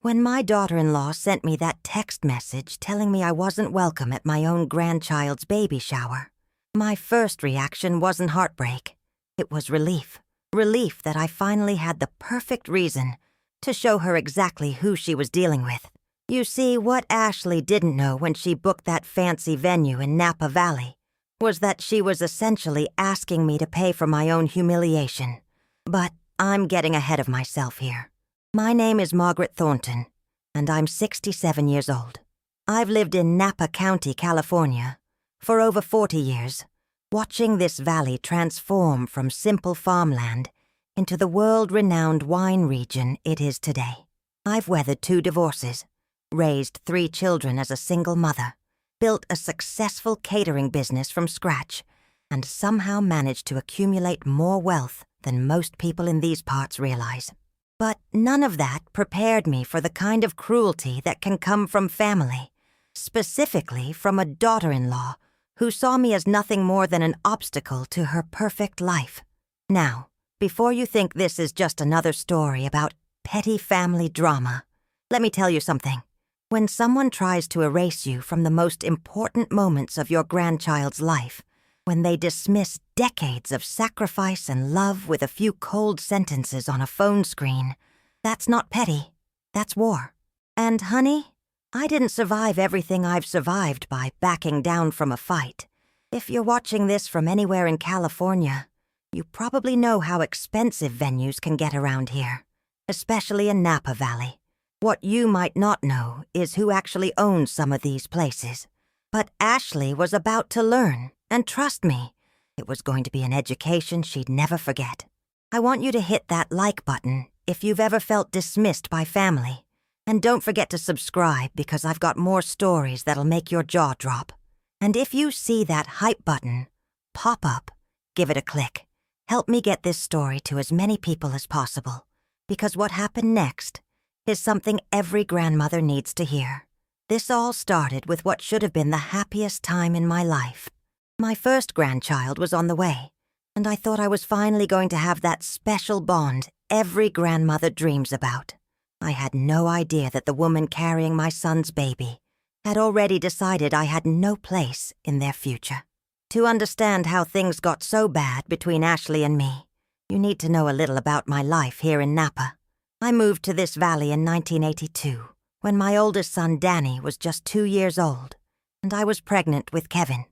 When my daughter-in-law sent me that text message telling me I wasn't welcome at my own grandchild's baby shower, my first reaction wasn't heartbreak. It was relief. Relief that I finally had the perfect reason to show her exactly who she was dealing with. You see, what Ashley didn't know when she booked that fancy venue in Napa Valley was that she was essentially asking me to pay for my own humiliation. But I'm getting ahead of myself here. My name is Margaret Thornton, and I'm 67 years old. I've lived in Napa County, California, for over 40 years, watching this valley transform from simple farmland into the world-renowned wine region it is today. I've weathered 2 divorces, raised 3 children as a single mother, built a successful catering business from scratch, and somehow managed to accumulate more wealth than most people in these parts realize. But none of that prepared me for the kind of cruelty that can come from family, specifically from a daughter-in-law who saw me as nothing more than an obstacle to her perfect life. Now, before you think this is just another story about petty family drama, let me tell you something. When someone tries to erase you from the most important moments of your grandchild's life, when they dismiss decades of sacrifice and love with a few cold sentences on a phone screen, that's not petty, that's war. And honey, I didn't survive everything I've survived by backing down from a fight. If you're watching this from anywhere in California, you probably know how expensive venues can get around here, especially in Napa Valley. What you might not know is who actually owns some of these places. But Ashley was about to learn, and trust me, it was going to be an education she'd never forget. I want you to hit that like button if you've ever felt dismissed by family. And don't forget to subscribe because I've got more stories that'll make your jaw drop. And if you see that hype button pop up, give it a click. Help me get this story to as many people as possible, because what happened next is something every grandmother needs to hear. This all started with what should have been the happiest time in my life. My first grandchild was on the way, and I thought I was finally going to have that special bond every grandmother dreams about. I had no idea that the woman carrying my son's baby had already decided I had no place in their future. To understand how things got so bad between Ashley and me, you need to know a little about my life here in Napa. I moved to this valley in 1982, when my oldest son Danny was just 2 years old, and I was pregnant with Kevin.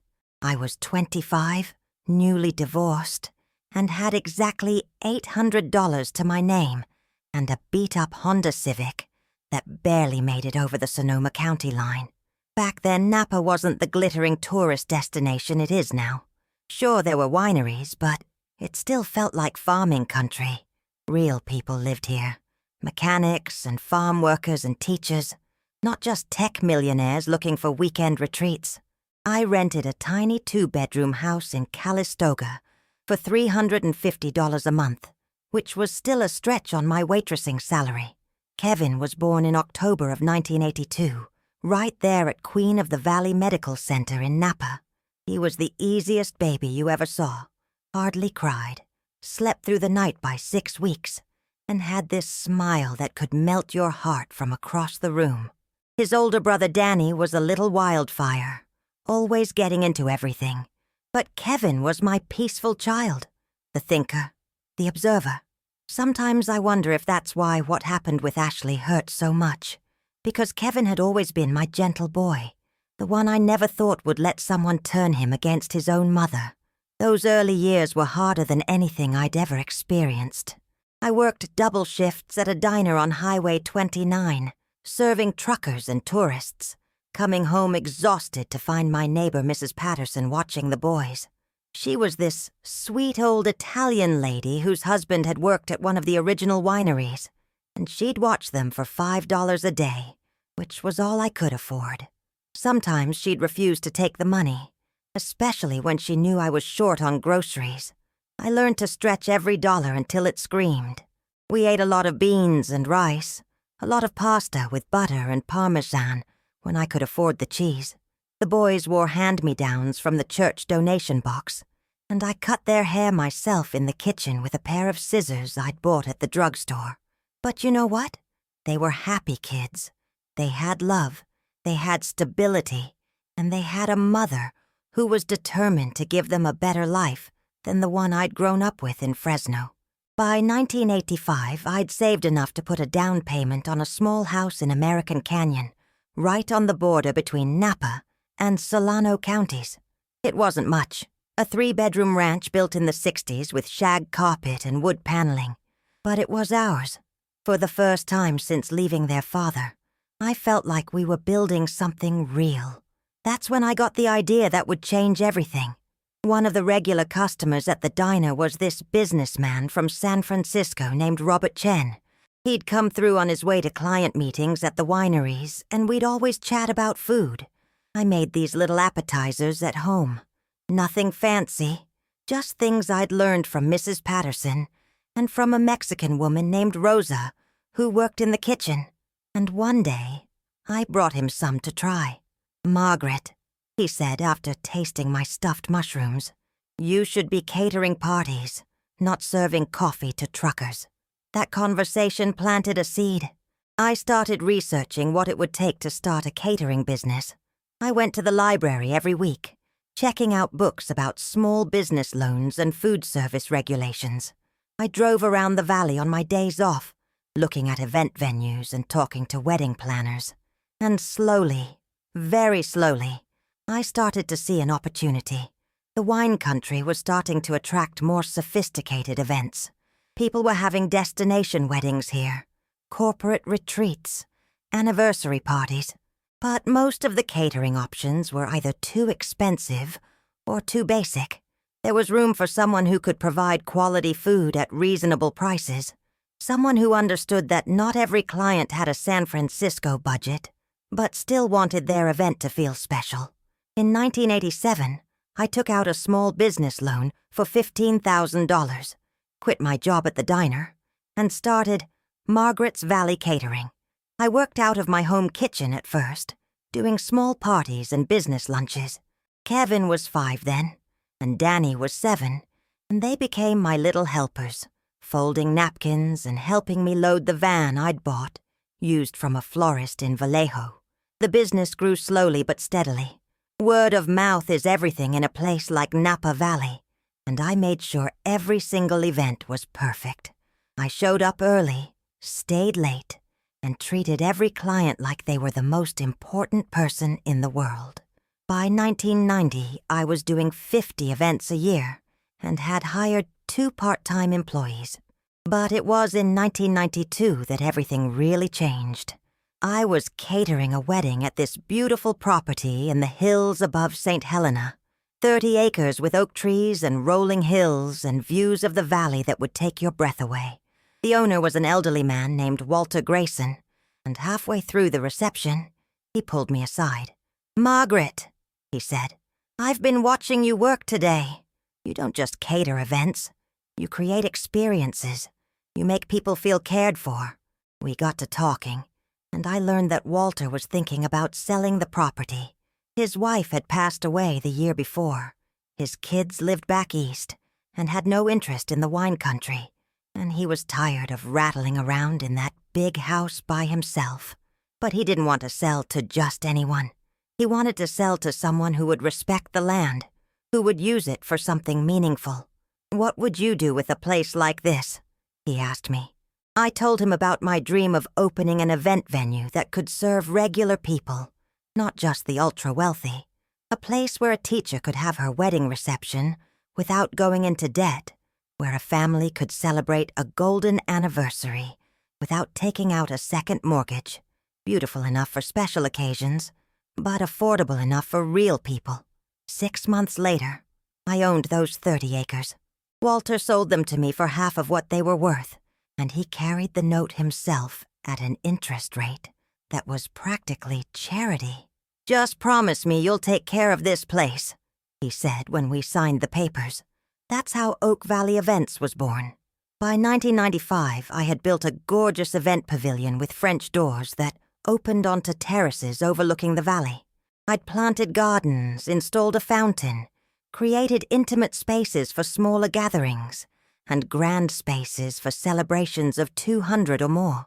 I was 25, newly divorced, and had exactly $800 to my name and a beat-up Honda Civic that barely made it over the Sonoma County line. Back then, Napa wasn't the glittering tourist destination it is now. Sure, there were wineries, but it still felt like farming country. Real people lived here. Mechanics and farm workers and teachers, not just tech millionaires looking for weekend retreats. I rented a tiny 2-bedroom house in Calistoga for $350 a month, which was still a stretch on my waitressing salary. Kevin was born in October of 1982, right there at Queen of the Valley Medical Center in Napa. He was the easiest baby you ever saw, hardly cried, slept through the night by 6 weeks, and had this smile that could melt your heart from across the room. His older brother Danny was a little wildfire, always getting into everything. But Kevin was my peaceful child, the thinker, the observer. Sometimes I wonder if that's why what happened with Ashley hurt so much, because Kevin had always been my gentle boy, the one I never thought would let someone turn him against his own mother. Those early years were harder than anything I'd ever experienced. I worked double shifts at a diner on Highway 29, serving truckers and tourists, coming home exhausted to find my neighbor Mrs. Patterson watching the boys. She was this sweet old Italian lady whose husband had worked at one of the original wineries, and she'd watch them for $5 a day, which was all I could afford. Sometimes she'd refuse to take the money, especially when she knew I was short on groceries. I learned to stretch every dollar until it screamed. We ate a lot of beans and rice, a lot of pasta with butter and Parmesan when I could afford the cheese. The boys wore hand-me-downs from the church donation box, and I cut their hair myself in the kitchen with a pair of scissors I'd bought at the drugstore. But you know what? They were happy kids. They had love, they had stability, and they had a mother who was determined to give them a better life than the one I'd grown up with in Fresno. By 1985, I'd saved enough to put a down payment on a small house in American Canyon, right on the border between Napa and Solano counties. It wasn't much, a 3-bedroom ranch built in the 60s with shag carpet and wood paneling. But it was ours. For the first time since leaving their father, I felt like we were building something real. That's when I got the idea that would change everything. One of the regular customers at the diner was this businessman from San Francisco named Robert Chen. He'd come through on his way to client meetings at the wineries, and we'd always chat about food. I made these little appetizers at home. Nothing fancy, just things I'd learned from Mrs. Patterson and from a Mexican woman named Rosa, who worked in the kitchen. And one day, I brought him some to try. "Margaret," he said after tasting my stuffed mushrooms, "you should be catering parties, not serving coffee to truckers." That conversation planted a seed. I started researching what it would take to start a catering business. I went to the library every week, checking out books about small business loans and food service regulations. I drove around the valley on my days off, looking at event venues and talking to wedding planners. And slowly, very slowly, I started to see an opportunity. The wine country was starting to attract more sophisticated events. People were having destination weddings here, corporate retreats, anniversary parties. But most of the catering options were either too expensive or too basic. There was room for someone who could provide quality food at reasonable prices. Someone who understood that not every client had a San Francisco budget, but still wanted their event to feel special. In 1987, I took out a small business loan for $15,000, quit my job at the diner, and started Margaret's Valley Catering. I worked out of my home kitchen at first, doing small parties and business lunches. Kevin was 5 then, and Danny was 7, and they became my little helpers, folding napkins and helping me load the van I'd bought, used from a florist in Vallejo. The business grew slowly but steadily. Word of mouth is everything in a place like Napa Valley, and I made sure every single event was perfect. I showed up early, stayed late, and treated every client like they were the most important person in the world. By 1990, I was doing 50 events a year and had hired 2 part-time employees. But it was in 1992 that everything really changed. I was catering a wedding at this beautiful property in the hills above St. Helena. 30 acres with oak trees and rolling hills and views of the valley that would take your breath away. The owner was an elderly man named Walter Grayson, and halfway through the reception, he pulled me aside. "Margaret," he said, "I've been watching you work today. You don't just cater events. You create experiences. You make people feel cared for." We got to talking, and I learned that Walter was thinking about selling the property. His wife had passed away the year before. His kids lived back east and had no interest in the wine country, and he was tired of rattling around in that big house by himself. But he didn't want to sell to just anyone. He wanted to sell to someone who would respect the land, who would use it for something meaningful. "What would you do with a place like this?" he asked me. I told him about my dream of opening an event venue that could serve regular people, not just the ultra-wealthy. A place where a teacher could have her wedding reception without going into debt, where a family could celebrate a golden anniversary without taking out a second mortgage, beautiful enough for special occasions, but affordable enough for real people. 6 months later, I owned those 30 acres. Walter sold them to me for half of what they were worth, and he carried the note himself at an interest rate that was practically charity. "Just promise me you'll take care of this place," he said when we signed the papers. That's how Oak Valley Events was born. By 1995, I had built a gorgeous event pavilion with French doors that opened onto terraces overlooking the valley. I'd planted gardens, installed a fountain, created intimate spaces for smaller gatherings, and grand spaces for celebrations of 200 or more.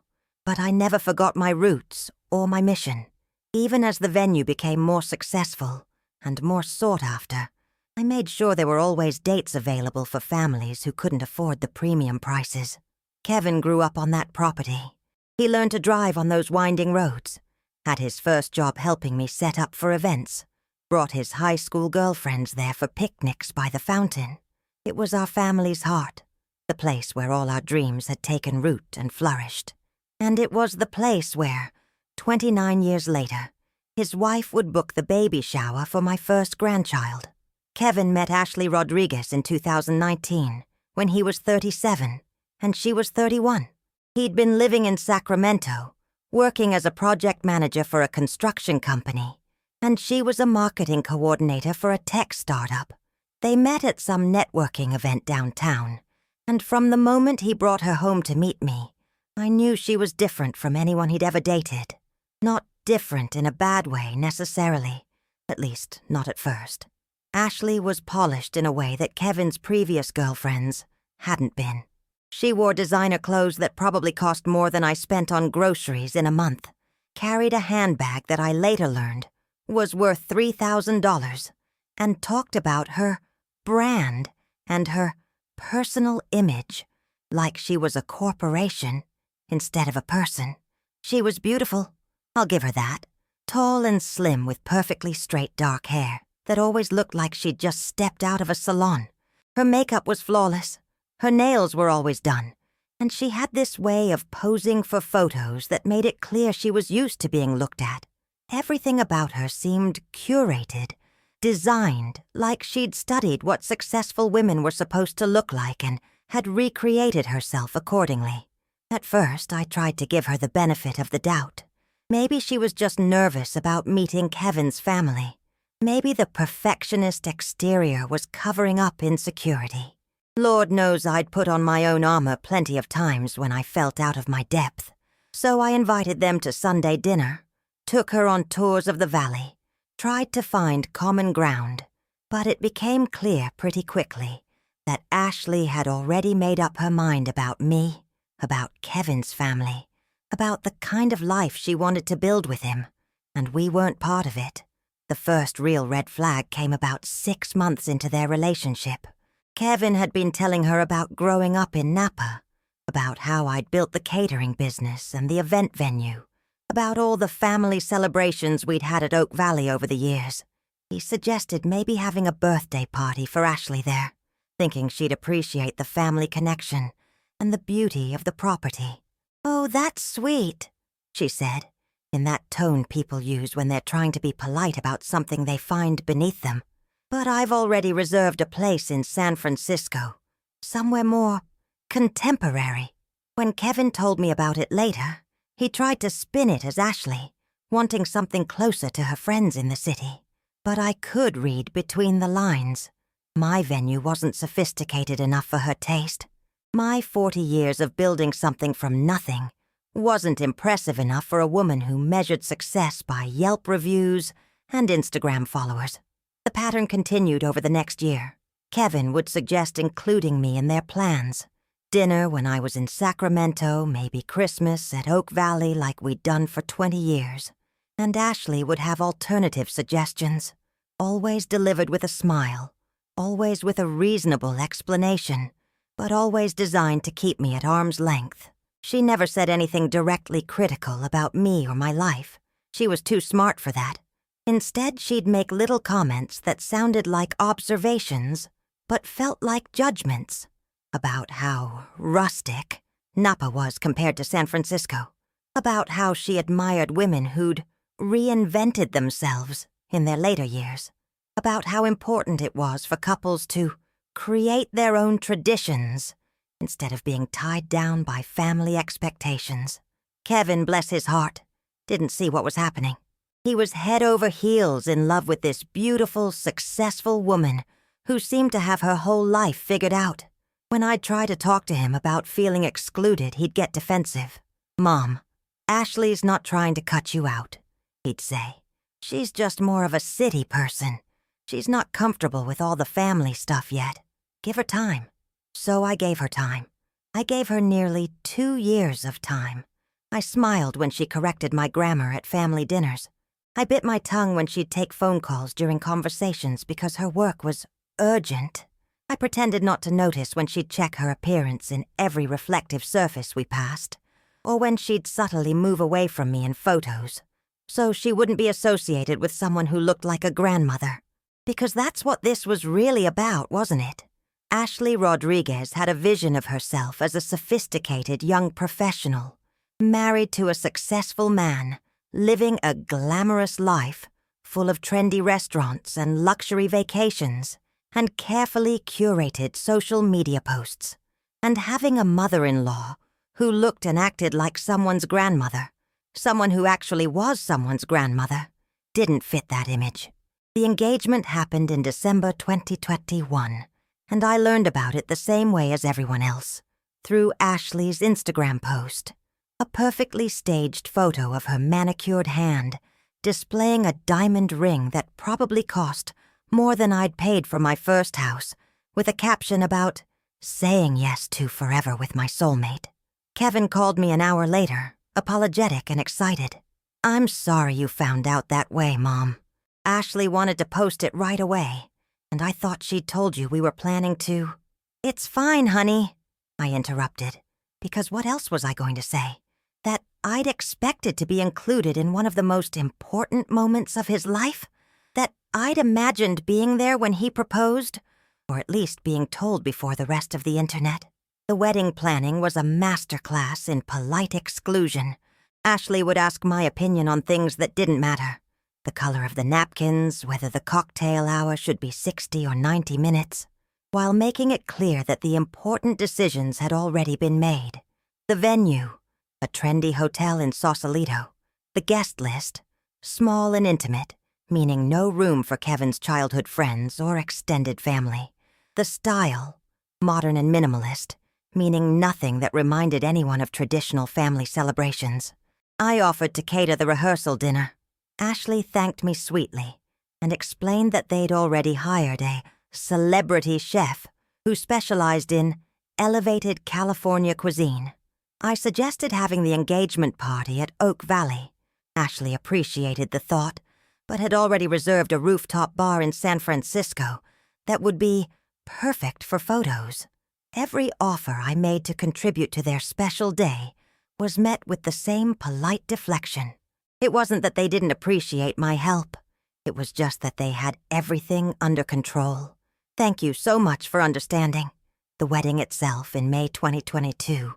But I never forgot my roots or my mission. Even as the venue became more successful and more sought after, I made sure there were always dates available for families who couldn't afford the premium prices. Kevin grew up on that property. He learned to drive on those winding roads, had his first job helping me set up for events, brought his high school girlfriends there for picnics by the fountain. It was our family's heart, the place where all our dreams had taken root and flourished. And it was the place where, 29 years later, his wife would book the baby shower for my first grandchild. Kevin met Ashley Rodriguez in 2019, when he was 37, and she was 31. He'd been living in Sacramento, working as a project manager for a construction company, and she was a marketing coordinator for a tech startup. They met at some networking event downtown, and from the moment he brought her home to meet me, I knew she was different from anyone he'd ever dated. Not different in a bad way, necessarily. At least, not at first. Ashley was polished in a way that Kevin's previous girlfriends hadn't been. She wore designer clothes that probably cost more than I spent on groceries in a month, carried a handbag that I later learned was worth $3,000, and talked about her brand and her personal image like she was a corporation instead of a person. She was beautiful, I'll give her that. Tall and slim with perfectly straight dark hair that always looked like she'd just stepped out of a salon. Her makeup was flawless. Her nails were always done, and she had this way of posing for photos that made it clear she was used to being looked at. Everything about her seemed curated, designed, like she'd studied what successful women were supposed to look like and had recreated herself accordingly. At first, I tried to give her the benefit of the doubt. Maybe she was just nervous about meeting Kevin's family. Maybe the perfectionist exterior was covering up insecurity. Lord knows I'd put on my own armor plenty of times when I felt out of my depth. So I invited them to Sunday dinner, took her on tours of the valley, tried to find common ground, but it became clear pretty quickly that Ashley had already made up her mind about me, about Kevin's family, about the kind of life she wanted to build with him, and we weren't part of it. The first real red flag came about 6 months into their relationship. Kevin had been telling her about growing up in Napa, about how I'd built the catering business and the event venue, about all the family celebrations we'd had at Oak Valley over the years. He suggested maybe having a birthday party for Ashley there, thinking she'd appreciate the family connection and the beauty of the property. "Oh, that's sweet," she said, in that tone people use when they're trying to be polite about something they find beneath them. "But I've already reserved a place in San Francisco, somewhere more contemporary." When Kevin told me about it later, he tried to spin it as Ashley, wanting something closer to her friends in the city. But I could read between the lines. My venue wasn't sophisticated enough for her taste. My 40 years of building something from nothing wasn't impressive enough for a woman who measured success by Yelp reviews and Instagram followers. The pattern continued over the next year. Kevin would suggest including me in their plans. Dinner when I was in Sacramento, maybe Christmas at Oak Valley like we'd done for 20 years. And Ashley would have alternative suggestions, always delivered with a smile, always with a reasonable explanation, but always designed to keep me at arm's length. She never said anything directly critical about me or my life. She was too smart for that. Instead, she'd make little comments that sounded like observations, but felt like judgments, about how rustic Napa was compared to San Francisco, about how she admired women who'd reinvented themselves in their later years, about how important it was for couples to create their own traditions instead of being tied down by family expectations. Kevin, bless his heart, didn't see what was happening. He was head over heels in love with this beautiful, successful woman who seemed to have her whole life figured out. When I'd try to talk to him about feeling excluded, he'd get defensive. "Mom, Ashley's not trying to cut you out," he'd say. "She's just more of a city person. She's not comfortable with all the family stuff yet. Give her time." So I gave her time. I gave her nearly 2 years of time. I smiled when she corrected my grammar at family dinners. I bit my tongue when she'd take phone calls during conversations because her work was urgent. I pretended not to notice when she'd check her appearance in every reflective surface we passed, or when she'd subtly move away from me in photos, so she wouldn't be associated with someone who looked like a grandmother. Because that's what this was really about, wasn't it? Ashley Rodriguez had a vision of herself as a sophisticated young professional, married to a successful man, living a glamorous life full of trendy restaurants and luxury vacations and carefully curated social media posts, and having a mother-in-law who looked and acted like someone's grandmother, someone who actually was someone's grandmother, didn't fit that image. The engagement happened in December 2021, and I learned about it the same way as everyone else, through Ashley's Instagram post. A perfectly staged photo of her manicured hand, displaying a diamond ring that probably cost more than I'd paid for my first house, with a caption about saying yes to forever with my soulmate. Kevin called me an hour later, apologetic and excited. "I'm sorry you found out that way, Mom. Ashley wanted to post it right away, and I thought she'd told you we were planning to—" "It's fine, honey," I interrupted, because what else was I going to say? That I'd expected to be included in one of the most important moments of his life? That I'd imagined being there when he proposed? Or at least being told before the rest of the internet? The wedding planning was a masterclass in polite exclusion. Ashley would ask my opinion on things that didn't matter. The color of the napkins, whether the cocktail hour should be 60 or 90 minutes, while making it clear that the important decisions had already been made. The venue, a trendy hotel in Sausalito. The guest list, small and intimate, meaning no room for Kevin's childhood friends or extended family. The style, modern and minimalist, meaning nothing that reminded anyone of traditional family celebrations. I offered to cater the rehearsal dinner. Ashley thanked me sweetly and explained that they'd already hired a celebrity chef who specialized in elevated California cuisine. I suggested having the engagement party at Oak Valley. Ashley appreciated the thought, but had already reserved a rooftop bar in San Francisco that would be perfect for photos. Every offer I made to contribute to their special day was met with the same polite deflection. It wasn't that they didn't appreciate my help. It was just that they had everything under control. Thank you so much for understanding. The wedding itself in May 2022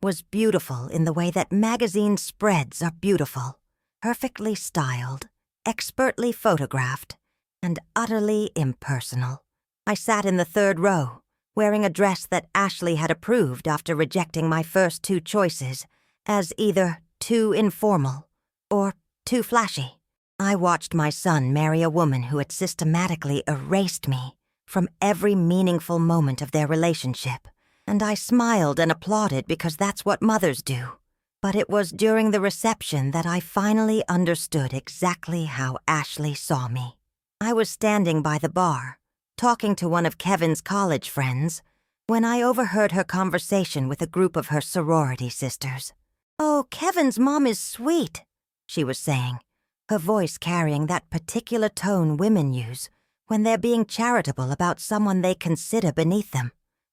was beautiful in the way that magazine spreads are beautiful. Perfectly styled, expertly photographed, and utterly impersonal. I sat in the third row, wearing a dress that Ashley had approved after rejecting my first two choices as either too informal or too flashy. I watched my son marry a woman who had systematically erased me from every meaningful moment of their relationship, and I smiled and applauded because that's what mothers do. But it was during the reception that I finally understood exactly how Ashley saw me. I was standing by the bar, talking to one of Kevin's college friends, when I overheard her conversation with a group of her sorority sisters. "Oh, Kevin's mom is sweet," she was saying, her voice carrying that particular tone women use when they're being charitable about someone they consider beneath them.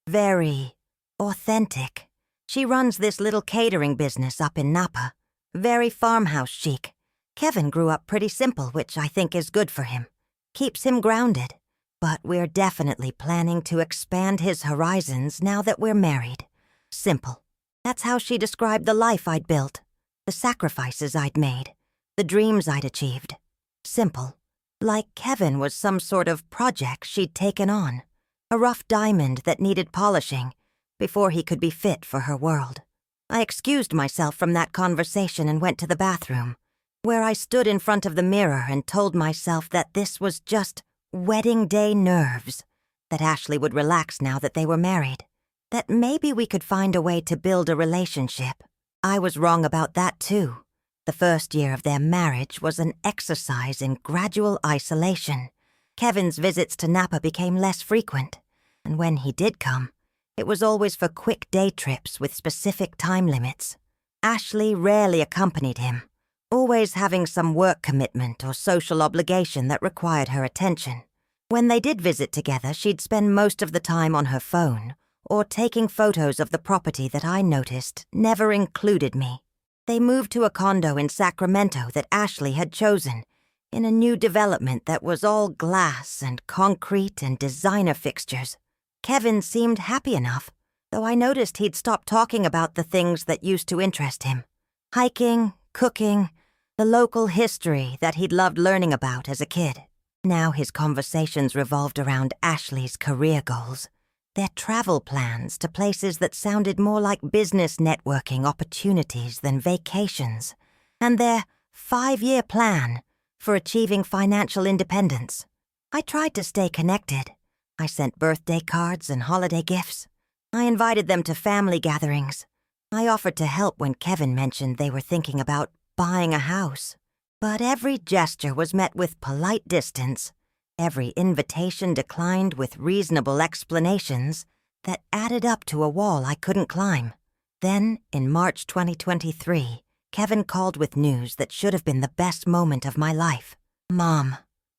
Very authentic. She runs this little catering business up in Napa. Very farmhouse chic. Kevin grew up pretty simple, which I think is good for him. Keeps him grounded. But we're definitely planning to expand his horizons now that we're married. Simple. That's how she described the life I'd built, the sacrifices I'd made, the dreams I'd achieved. Simple. Like Kevin was some sort of project she'd taken on, a rough diamond that needed polishing before he could be fit for her world. I excused myself from that conversation and went to the bathroom, where I stood in front of the mirror and told myself that this was just wedding day nerves, that Ashley would relax now that they were married, that maybe we could find a way to build a relationship. I was wrong about that too. The first year of their marriage was an exercise in gradual isolation. Kevin's visits to Napa became less frequent, and when he did come, it was always for quick day trips with specific time limits. Ashley rarely accompanied him, always having some work commitment or social obligation that required her attention. When they did visit together, she'd spend most of the time on her phone or taking photos of the property that I noticed never included me. They moved to a condo in Sacramento that Ashley had chosen, in a new development that was all glass and concrete and designer fixtures. Kevin seemed happy enough, though I noticed he'd stopped talking about the things that used to interest him. Hiking, cooking, the local history that he'd loved learning about as a kid. Now his conversations revolved around Ashley's career goals, their travel plans to places that sounded more like business networking opportunities than vacations, and their 5-year plan for achieving financial independence. I tried to stay connected. I sent birthday cards and holiday gifts. I invited them to family gatherings. I offered to help when Kevin mentioned they were thinking about buying a house. But every gesture was met with polite distance, every invitation declined with reasonable explanations that added up to a wall I couldn't climb. Then, in March 2023, Kevin called with news that should have been the best moment of my life. "Mom,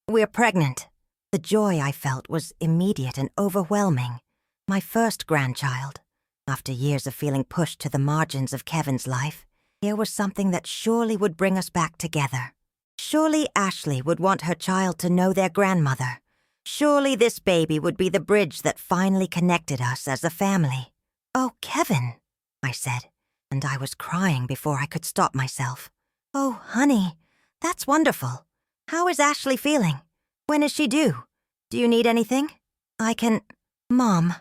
we're pregnant." The joy I felt was immediate and overwhelming. My first grandchild. After years of feeling pushed to the margins of Kevin's life, here was something that surely would bring us back together. Surely Ashley would want her child to know their grandmother. Surely this baby would be the bridge that finally connected us as a family. "Oh, Kevin," I said, and I was crying before I could stop myself. "Oh, honey, that's wonderful. How is Ashley feeling? When is she due? Do you need anything? I can—" "Mom,"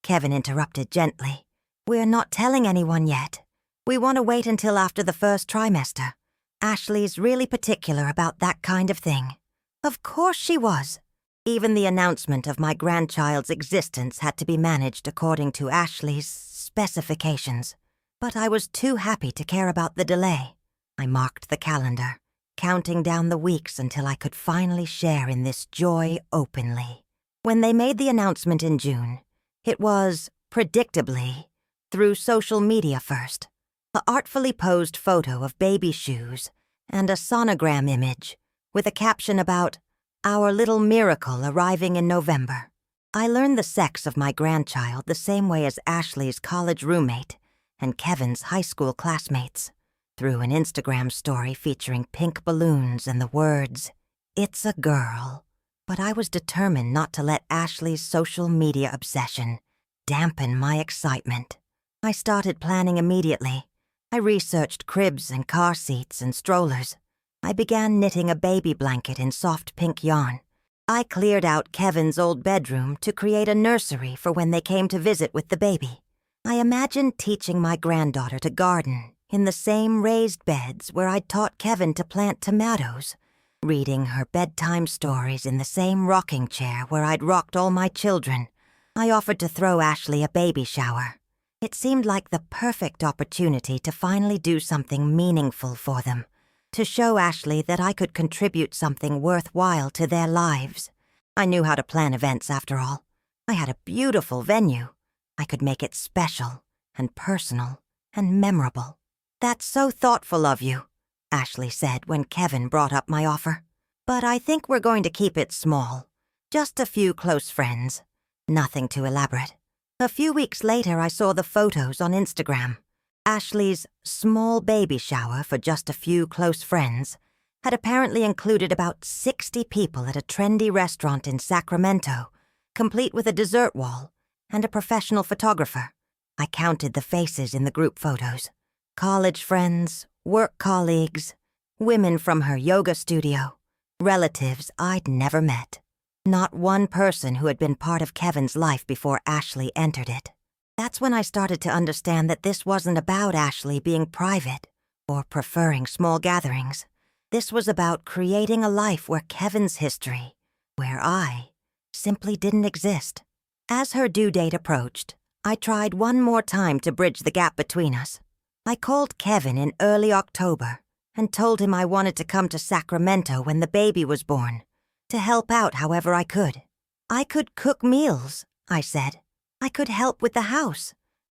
Kevin interrupted gently, "we're not telling anyone yet. We want to wait until after the first trimester. Ashley's really particular about that kind of thing." Of course she was. Even the announcement of my grandchild's existence had to be managed according to Ashley's specifications. But I was too happy to care about the delay. I marked the calendar, counting down the weeks until I could finally share in this joy openly. When they made the announcement in June, it was, predictably, through social media first. A artfully posed photo of baby shoes and a sonogram image with a caption about "Our little miracle arriving in November." I learned the sex of my grandchild the same way as Ashley's college roommate and Kevin's high school classmates, through an Instagram story featuring pink balloons and the words, "It's a girl." But I was determined not to let Ashley's social media obsession dampen my excitement. I started planning immediately. I researched cribs and car seats and strollers. I began knitting a baby blanket in soft pink yarn. I cleared out Kevin's old bedroom to create a nursery for when they came to visit with the baby. I imagined teaching my granddaughter to garden in the same raised beds where I'd taught Kevin to plant tomatoes, reading her bedtime stories in the same rocking chair where I'd rocked all my children. I offered to throw Ashley a baby shower. It seemed like the perfect opportunity to finally do something meaningful for them, to show Ashley that I could contribute something worthwhile to their lives. I knew how to plan events, after all. I had a beautiful venue. I could make it special and personal and memorable. "That's so thoughtful of you," Ashley said when Kevin brought up my offer. "But I think we're going to keep it small. Just a few close friends. Nothing too elaborate." A few weeks later, I saw the photos on Instagram. Ashley's small baby shower for just a few close friends had apparently included about 60 people at a trendy restaurant in Sacramento, complete with a dessert wall and a professional photographer. I counted the faces in the group photos. College friends, work colleagues, women from her yoga studio, relatives I'd never met. Not one person who had been part of Kevin's life before Ashley entered it. That's when I started to understand that this wasn't about Ashley being private or preferring small gatherings. This was about creating a life where Kevin's history, where I, simply didn't exist. As her due date approached, I tried one more time to bridge the gap between us. I called Kevin in early October and told him I wanted to come to Sacramento when the baby was born, to help out however I could. I could cook meals, I said. I could help with the house.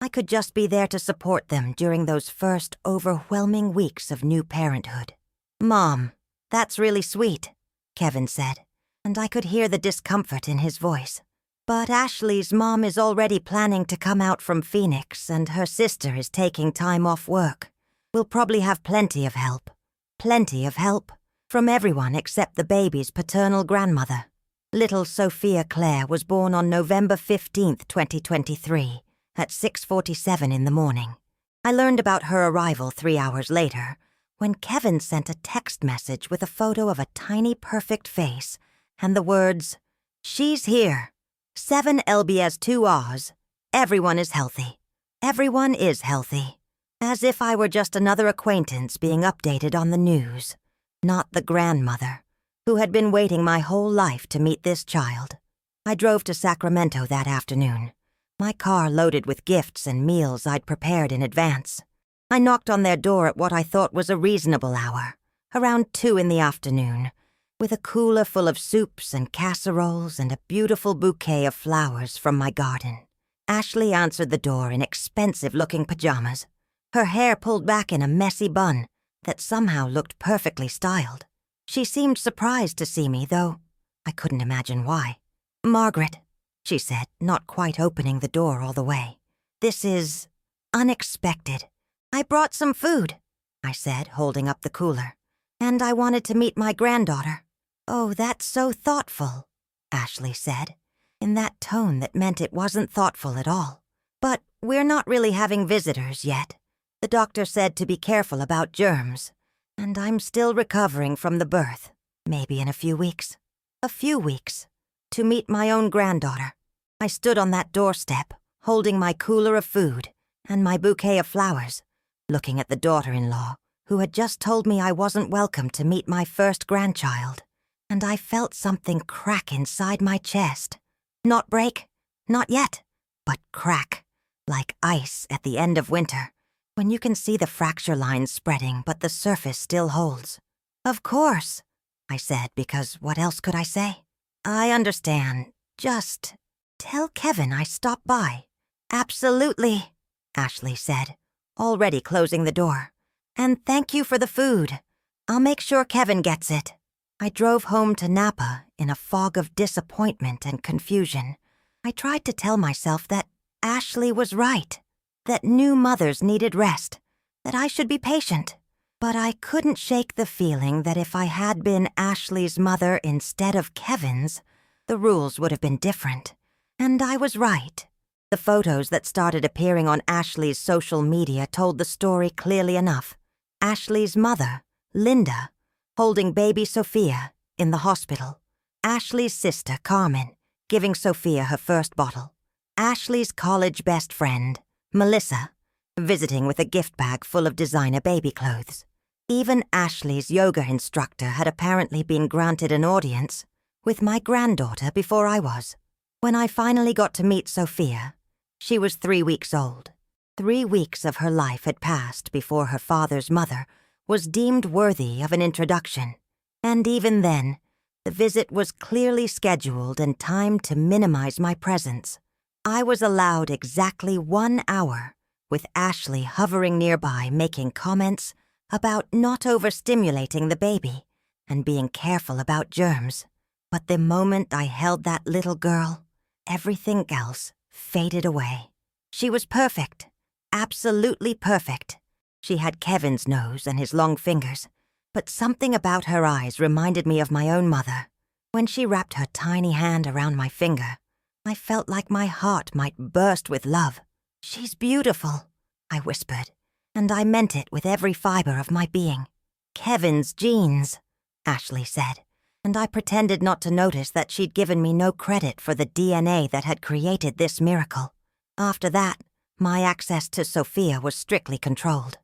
I could just be there to support them during those first overwhelming weeks of new parenthood. "Mom, that's really sweet," Kevin said, and I could hear the discomfort in his voice. "But Ashley's mom is already planning to come out from Phoenix, and her sister is taking time off work. We'll probably have plenty of help. Plenty of help. From everyone except the baby's paternal grandmother." Little Sophia Clare was born on November 15th, 2023, at 6:47 in the morning. I learned about her arrival 3 hours later, when Kevin sent a text message with a photo of a tiny perfect face and the words, "She's here. 7 LBS 2 R's. Everyone is healthy. Everyone is healthy." As if I were just another acquaintance being updated on the news, not the grandmother, who had been waiting my whole life to meet this child. I drove to Sacramento that afternoon, my car loaded with gifts and meals I'd prepared in advance. I knocked on their door at what I thought was a reasonable hour, around 2 in the afternoon, with a cooler full of soups and casseroles and a beautiful bouquet of flowers from my garden. Ashley answered the door in expensive-looking pajamas, her hair pulled back in a messy bun that somehow looked perfectly styled. She seemed surprised to see me, though I couldn't imagine why. "Margaret," she said, not quite opening the door all the way. "This is unexpected. I brought some food," I said, holding up the cooler. "And I wanted to meet my granddaughter." "Oh, that's so thoughtful," Ashley said, in that tone that meant it wasn't thoughtful at all. "But we're not really having visitors yet. The doctor said to be careful about germs, and I'm still recovering from the birth. Maybe in a few weeks. A few weeks. To meet my own granddaughter." I stood on that doorstep, holding my cooler of food and my bouquet of flowers, looking at the daughter-in-law, who had just told me I wasn't welcome to meet my first grandchild, and I felt something crack inside my chest. Not break, not yet, but crack, like ice at the end of winter, when you can see the fracture lines spreading but the surface still holds. "Of course," I said, because what else could I say? "I understand. Just tell Kevin I stopped by." "Absolutely," Ashley said, already closing the door. "And thank you for the food. I'll make sure Kevin gets it." I drove home to Napa in a fog of disappointment and confusion. I tried to tell myself that Ashley was right, that new mothers needed rest, that I should be patient. But I couldn't shake the feeling that if I had been Ashley's mother instead of Kevin's, the rules would have been different. And I was right. The photos that started appearing on Ashley's social media told the story clearly enough. Ashley's mother, Linda, holding baby Sophia in the hospital. Ashley's sister, Carmen, giving Sophia her first bottle. Ashley's college best friend, Melissa, visiting with a gift bag full of designer baby clothes. Even Ashley's yoga instructor had apparently been granted an audience with my granddaughter before I was. When I finally got to meet Sophia, she was 3 weeks old. 3 weeks of her life had passed before her father's mother was deemed worthy of an introduction, and even then, the visit was clearly scheduled and timed to minimize my presence. I was allowed exactly 1 hour, with Ashley hovering nearby making comments about not overstimulating the baby and being careful about germs. But the moment I held that little girl, everything else faded away. She was perfect, absolutely perfect. She had Kevin's nose and his long fingers, but something about her eyes reminded me of my own mother. When she wrapped her tiny hand around my finger, I felt like my heart might burst with love. "She's beautiful," I whispered, and I meant it with every fiber of my being. "Kevin's genes," Ashley said, and I pretended not to notice that she'd given me no credit for the DNA that had created this miracle. After that, my access to Sophia was strictly controlled.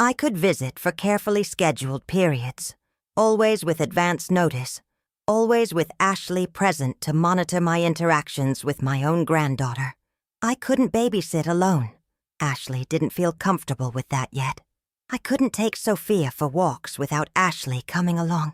I could visit for carefully scheduled periods, always with advance notice, always with Ashley present to monitor my interactions with my own granddaughter. I couldn't babysit alone. Ashley didn't feel comfortable with that yet. I couldn't take Sophia for walks without Ashley coming along.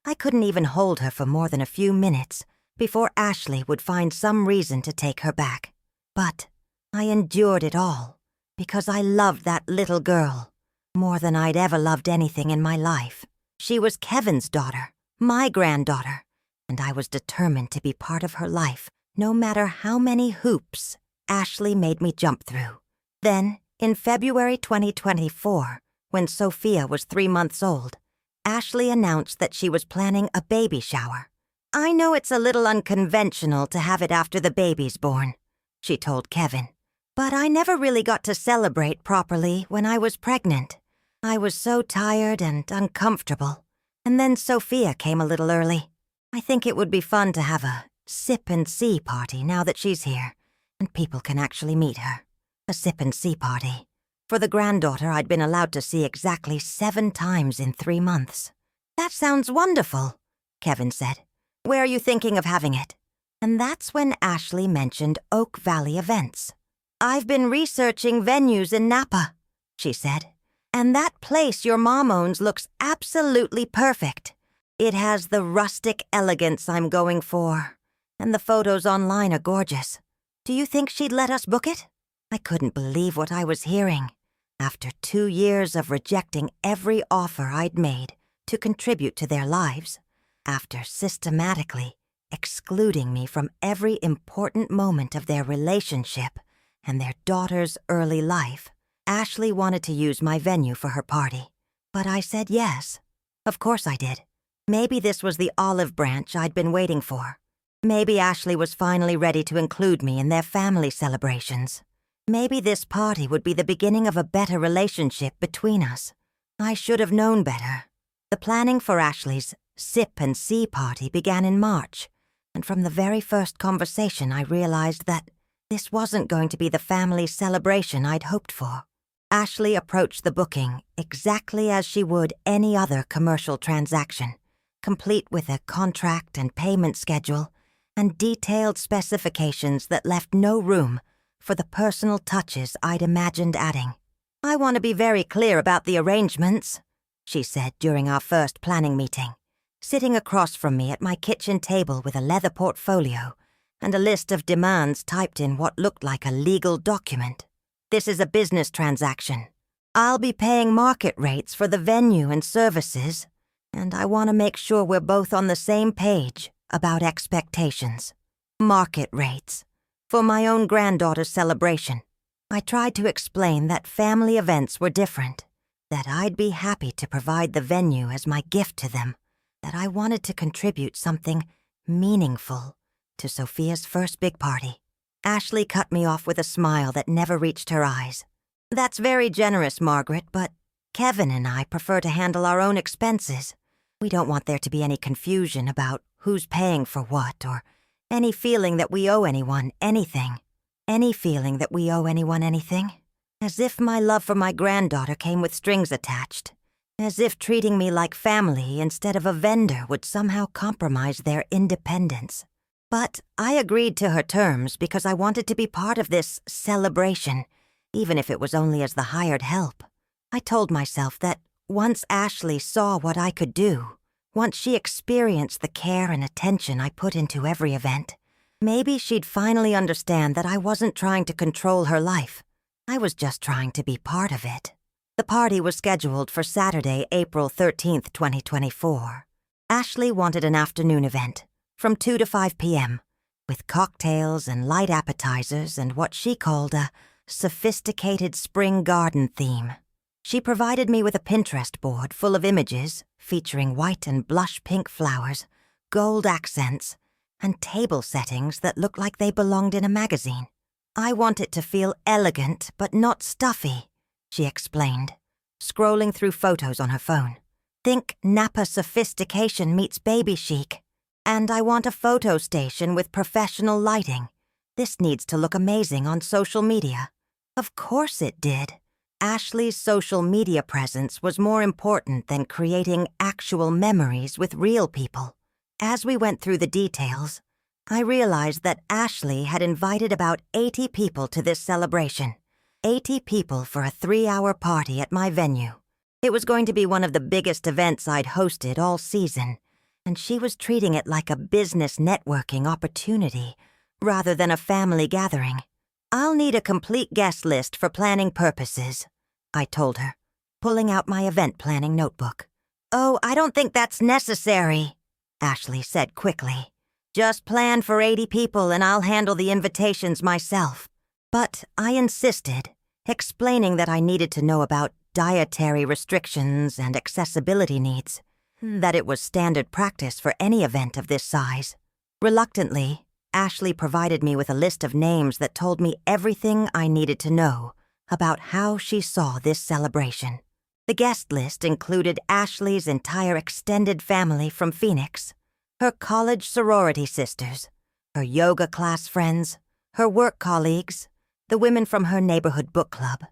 I couldn't even hold her for more than a few minutes before Ashley would find some reason to take her back. But I endured it all, because I loved that little girl more than I'd ever loved anything in my life. She was Kevin's daughter, my granddaughter, and I was determined to be part of her life, no matter how many hoops Ashley made me jump through. Then, in February 2024, when Sophia was 3 months old, Ashley announced that she was planning a baby shower. "I know it's a little unconventional to have it after the baby's born," she told Kevin, "but I never really got to celebrate properly when I was pregnant. I was so tired and uncomfortable, and then Sophia came a little early. I think it would be fun to have a sip-and-see party now that she's here, and people can actually meet her. A sip-and-see party. For the granddaughter I'd been allowed to see exactly 7 times in 3 months." "That sounds wonderful," Kevin said. "Where are you thinking of having it?" And that's when Ashley mentioned Oak Valley events. "I've been researching venues in Napa," she said, "and that place your mom owns looks absolutely perfect. It has the rustic elegance I'm going for, and the photos online are gorgeous. Do you think she'd let us book it?" I couldn't believe what I was hearing. After 2 years of rejecting every offer I'd made to contribute to their lives, after systematically excluding me from every important moment of their relationship and their daughter's early life, Ashley wanted to use my venue for her party. But I said yes. Of course I did. Maybe this was the olive branch I'd been waiting for. Maybe Ashley was finally ready to include me in their family celebrations. Maybe this party would be the beginning of a better relationship between us. I should have known better. The planning for Ashley's sip-and-see party began in March, and from the very first conversation I realized that this wasn't going to be the family celebration I'd hoped for. Ashley approached the booking exactly as she would any other commercial transaction, complete with a contract and payment schedule and detailed specifications that left no room for the personal touches I'd imagined adding. "I want to be very clear about the arrangements," she said during our first planning meeting, sitting across from me at my kitchen table with a leather portfolio and a list of demands typed in what looked like a legal document. "This is a business transaction. I'll be paying market rates for the venue and services, and I want to make sure we're both on the same page about expectations. Market rates. For my own granddaughter's celebration." I tried to explain that family events were different, that I'd be happy to provide the venue as my gift to them, that I wanted to contribute something meaningful to Sophia's first big party. Ashley cut me off with a smile that never reached her eyes. "That's very generous, Margaret, but Kevin and I prefer to handle our own expenses. We don't want there to be any confusion about who's paying for what or any feeling that we owe anyone anything. Any feeling that we owe anyone anything. As if my love for my granddaughter came with strings attached. As if treating me like family instead of a vendor would somehow compromise their independence. But I agreed to her terms because I wanted to be part of this celebration, even if it was only as the hired help. I told myself that once Ashley saw what I could do, once she experienced the care and attention I put into every event, maybe she'd finally understand that I wasn't trying to control her life. I was just trying to be part of it. The party was scheduled for Saturday, April 13th, 2024. Ashley wanted an afternoon event, from 2 to 5 p.m., with cocktails and light appetizers and what she called a sophisticated spring garden theme. She provided me with a Pinterest board full of images featuring white and blush pink flowers, gold accents, and table settings that looked like they belonged in a magazine. "I want it to feel elegant but not stuffy," she explained, scrolling through photos on her phone. "Think Napa sophistication meets baby chic. And I want a photo station with professional lighting. This needs to look amazing on social media." Of course it did. Ashley's social media presence was more important than creating actual memories with real people. As we went through the details, I realized that Ashley had invited about 80 people to this celebration. 80 people for a 3-hour party at my venue. It was going to be one of the biggest events I'd hosted all season, and she was treating it like a business networking opportunity rather than a family gathering. "I'll need a complete guest list for planning purposes," I told her, pulling out my event planning notebook. "Oh, I don't think that's necessary," Ashley said quickly. "Just plan for 80 people and I'll handle the invitations myself." But I insisted, explaining that I needed to know about dietary restrictions and accessibility needs, that it was standard practice for any event of this size. Reluctantly, Ashley provided me with a list of names that told me everything I needed to know about how she saw this celebration. The guest list included Ashley's entire extended family from Phoenix, her college sorority sisters, her yoga class friends, her work colleagues, the women from her neighborhood book club,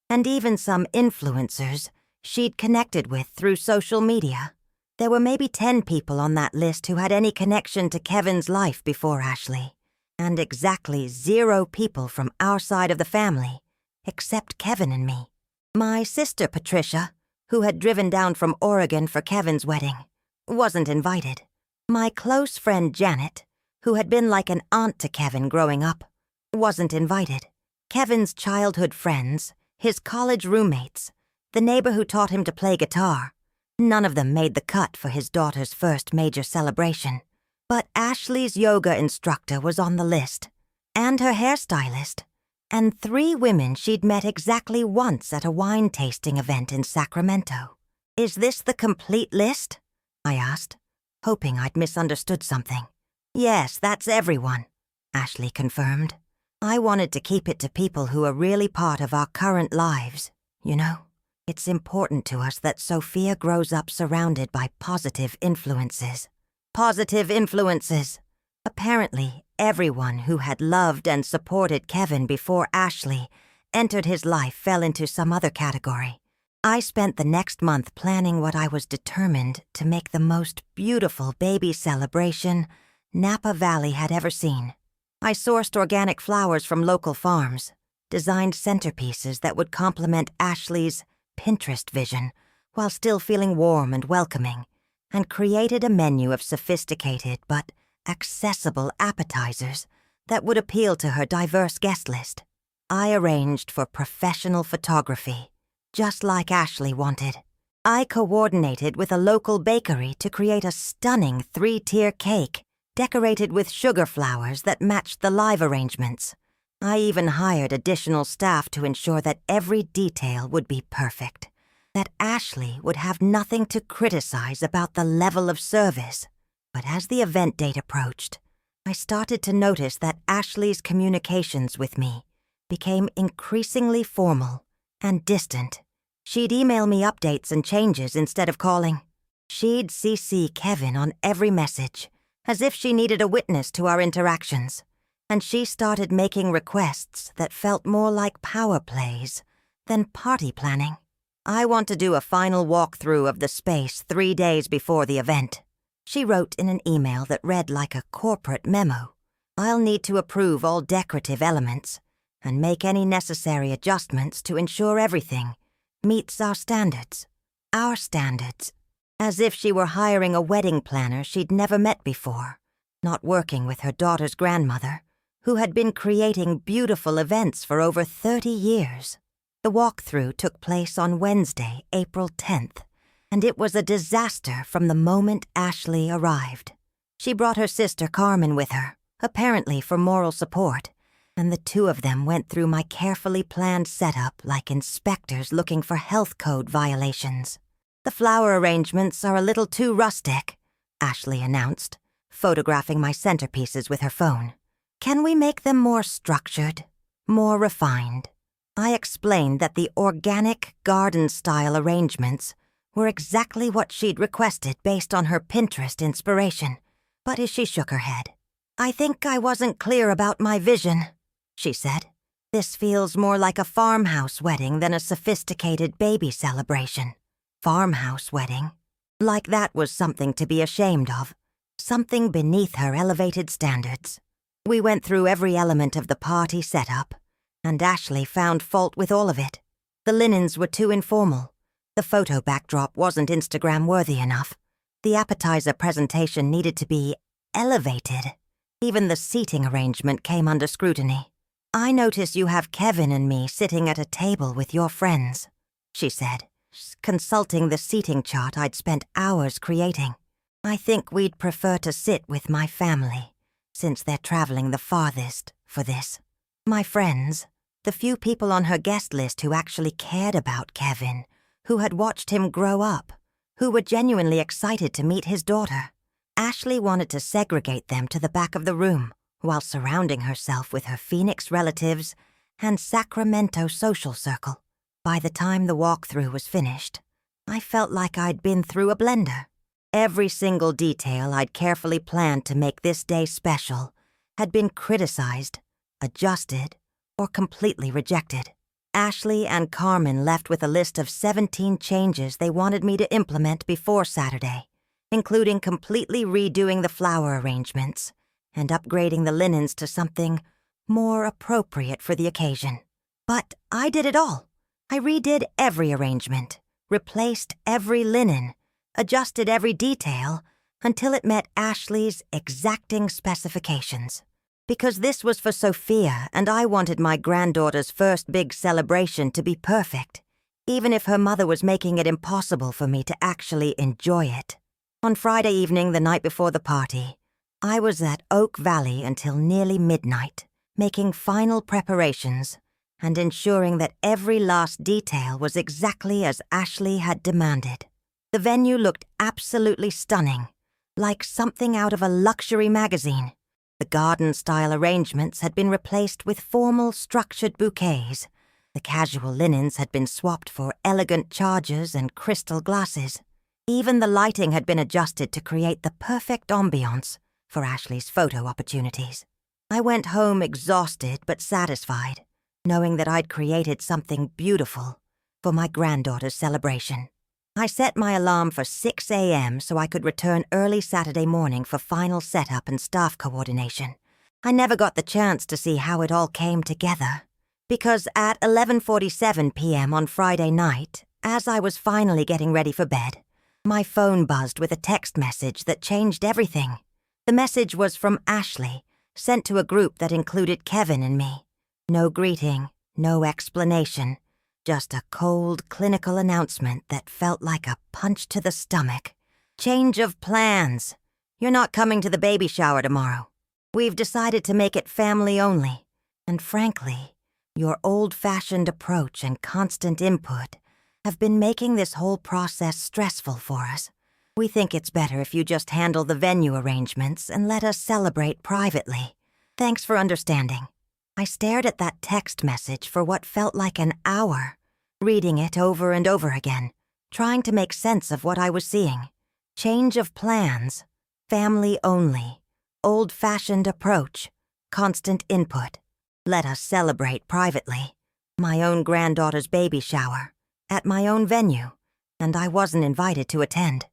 and even some influencers she'd connected with through social media. There were maybe 10 people on that list who had any connection to Kevin's life before Ashley, and exactly 0 people from our side of the family, except Kevin and me. My sister Patricia, who had driven down from Oregon for Kevin's wedding, wasn't invited. My close friend Janet, who had been like an aunt to Kevin growing up, wasn't invited. Kevin's childhood friends, his college roommates, the neighbor who taught him to play guitar, none of them made the cut for his daughter's first major celebration. But Ashley's yoga instructor was on the list, and her hairstylist, and 3 women she'd met exactly once at a wine tasting event in Sacramento. "Is this the complete list?" I asked, hoping I'd misunderstood something. "Yes, that's everyone," Ashley confirmed. "I wanted to keep it to people who are really part of our current lives. You know, it's important to us that Sophia grows up surrounded by positive influences." Positive influences. Apparently, everyone who had loved and supported Kevin before Ashley entered his life fell into some other category. I spent the next month planning what I was determined to make the most beautiful baby celebration Napa Valley had ever seen. I sourced organic flowers from local farms, designed centerpieces that would complement Ashley's Pinterest vision while still feeling warm and welcoming, and created a menu of sophisticated but accessible appetizers that would appeal to her diverse guest list. I arranged for professional photography, just like Ashley wanted. I coordinated with a local bakery to create a stunning 3-tier cake decorated with sugar flowers that matched the live arrangements. I even hired additional staff to ensure that every detail would be perfect, that Ashley would have nothing to criticize about the level of service. But as the event date approached, I started to notice that Ashley's communications with me became increasingly formal and distant. She'd email me updates and changes instead of calling. She'd CC Kevin on every message, as if she needed a witness to our interactions, and she started making requests that felt more like power plays than party planning. "I want to do a final walkthrough of the space 3 days before the event," she wrote in an email that read like a corporate memo. "I'll need to approve all decorative elements and make any necessary adjustments to ensure everything meets our standards." Our standards. As if she were hiring a wedding planner she'd never met before, not working with her daughter's grandmother, who had been creating beautiful events for over 30 years. The walkthrough took place on Wednesday, April 10th, and it was a disaster from the moment Ashley arrived. She brought her sister Carmen with her, apparently for moral support, and the 2 of them went through my carefully planned setup like inspectors looking for health code violations. "The flower arrangements are a little too rustic," Ashley announced, photographing my centerpieces with her phone. "Can we make them more structured, more refined?" I explained that the organic garden-style arrangements were exactly what she'd requested based on her Pinterest inspiration, but as she shook her head, "I think I wasn't clear about my vision," she said. "This feels more like a farmhouse wedding than a sophisticated baby celebration." Farmhouse wedding. Like that was something to be ashamed of, something beneath her elevated standards. We went through every element of the party setup, and Ashley found fault with all of it. The linens were too informal. The photo backdrop wasn't Instagram-worthy enough. The appetizer presentation needed to be elevated. Even the seating arrangement came under scrutiny. I notice you have Kevin and me sitting at a table with your friends, she said, consulting the seating chart I'd spent hours creating. I think we'd prefer to sit with my family, since they're traveling the farthest for this. My friends, the few people on her guest list who actually cared about Kevin, who had watched him grow up, who were genuinely excited to meet his daughter. Ashley wanted to segregate them to the back of the room, while surrounding herself with her Phoenix relatives and Sacramento social circle. By the time the walkthrough was finished, I felt like I'd been through a blender. Every single detail I'd carefully planned to make this day special had been criticized, adjusted, or completely rejected. Ashley and Carmen left with a list of 17 changes they wanted me to implement before Saturday, including completely redoing the flower arrangements and upgrading the linens to something more appropriate for the occasion. But I did it all. I redid every arrangement, replaced every linen, adjusted every detail until it met Ashley's exacting specifications. Because this was for Sophia, and I wanted my granddaughter's first big celebration to be perfect, even if her mother was making it impossible for me to actually enjoy it. On Friday evening, the night before the party, I was at Oak Valley until nearly midnight, making final preparations and ensuring that every last detail was exactly as Ashley had demanded. The venue looked absolutely stunning, like something out of a luxury magazine. The garden-style arrangements had been replaced with formal, structured bouquets. The casual linens had been swapped for elegant chargers and crystal glasses. Even the lighting had been adjusted to create the perfect ambiance for Ashley's photo opportunities. I went home exhausted but satisfied, knowing that I'd created something beautiful for my granddaughter's celebration. I set my alarm for 6 a.m. so I could return early Saturday morning for final setup and staff coordination. I never got the chance to see how it all came together, because at 11:47 p.m. on Friday night, as I was finally getting ready for bed, my phone buzzed with a text message that changed everything. The message was from Ashley, sent to a group that included Kevin and me. No greeting, no explanation. Just a cold, clinical announcement that felt like a punch to the stomach. Change of plans. You're not coming to the baby shower tomorrow. We've decided to make it family only. And frankly, your old-fashioned approach and constant input have been making this whole process stressful for us. We think it's better if you just handle the venue arrangements and let us celebrate privately. Thanks for understanding. I stared at that text message for what felt like an hour, reading it over and over again, trying to make sense of what I was seeing. Change of plans, family only, old-fashioned approach, constant input. Let us celebrate privately. My own granddaughter's baby shower, at my own venue, and I wasn't invited to attend.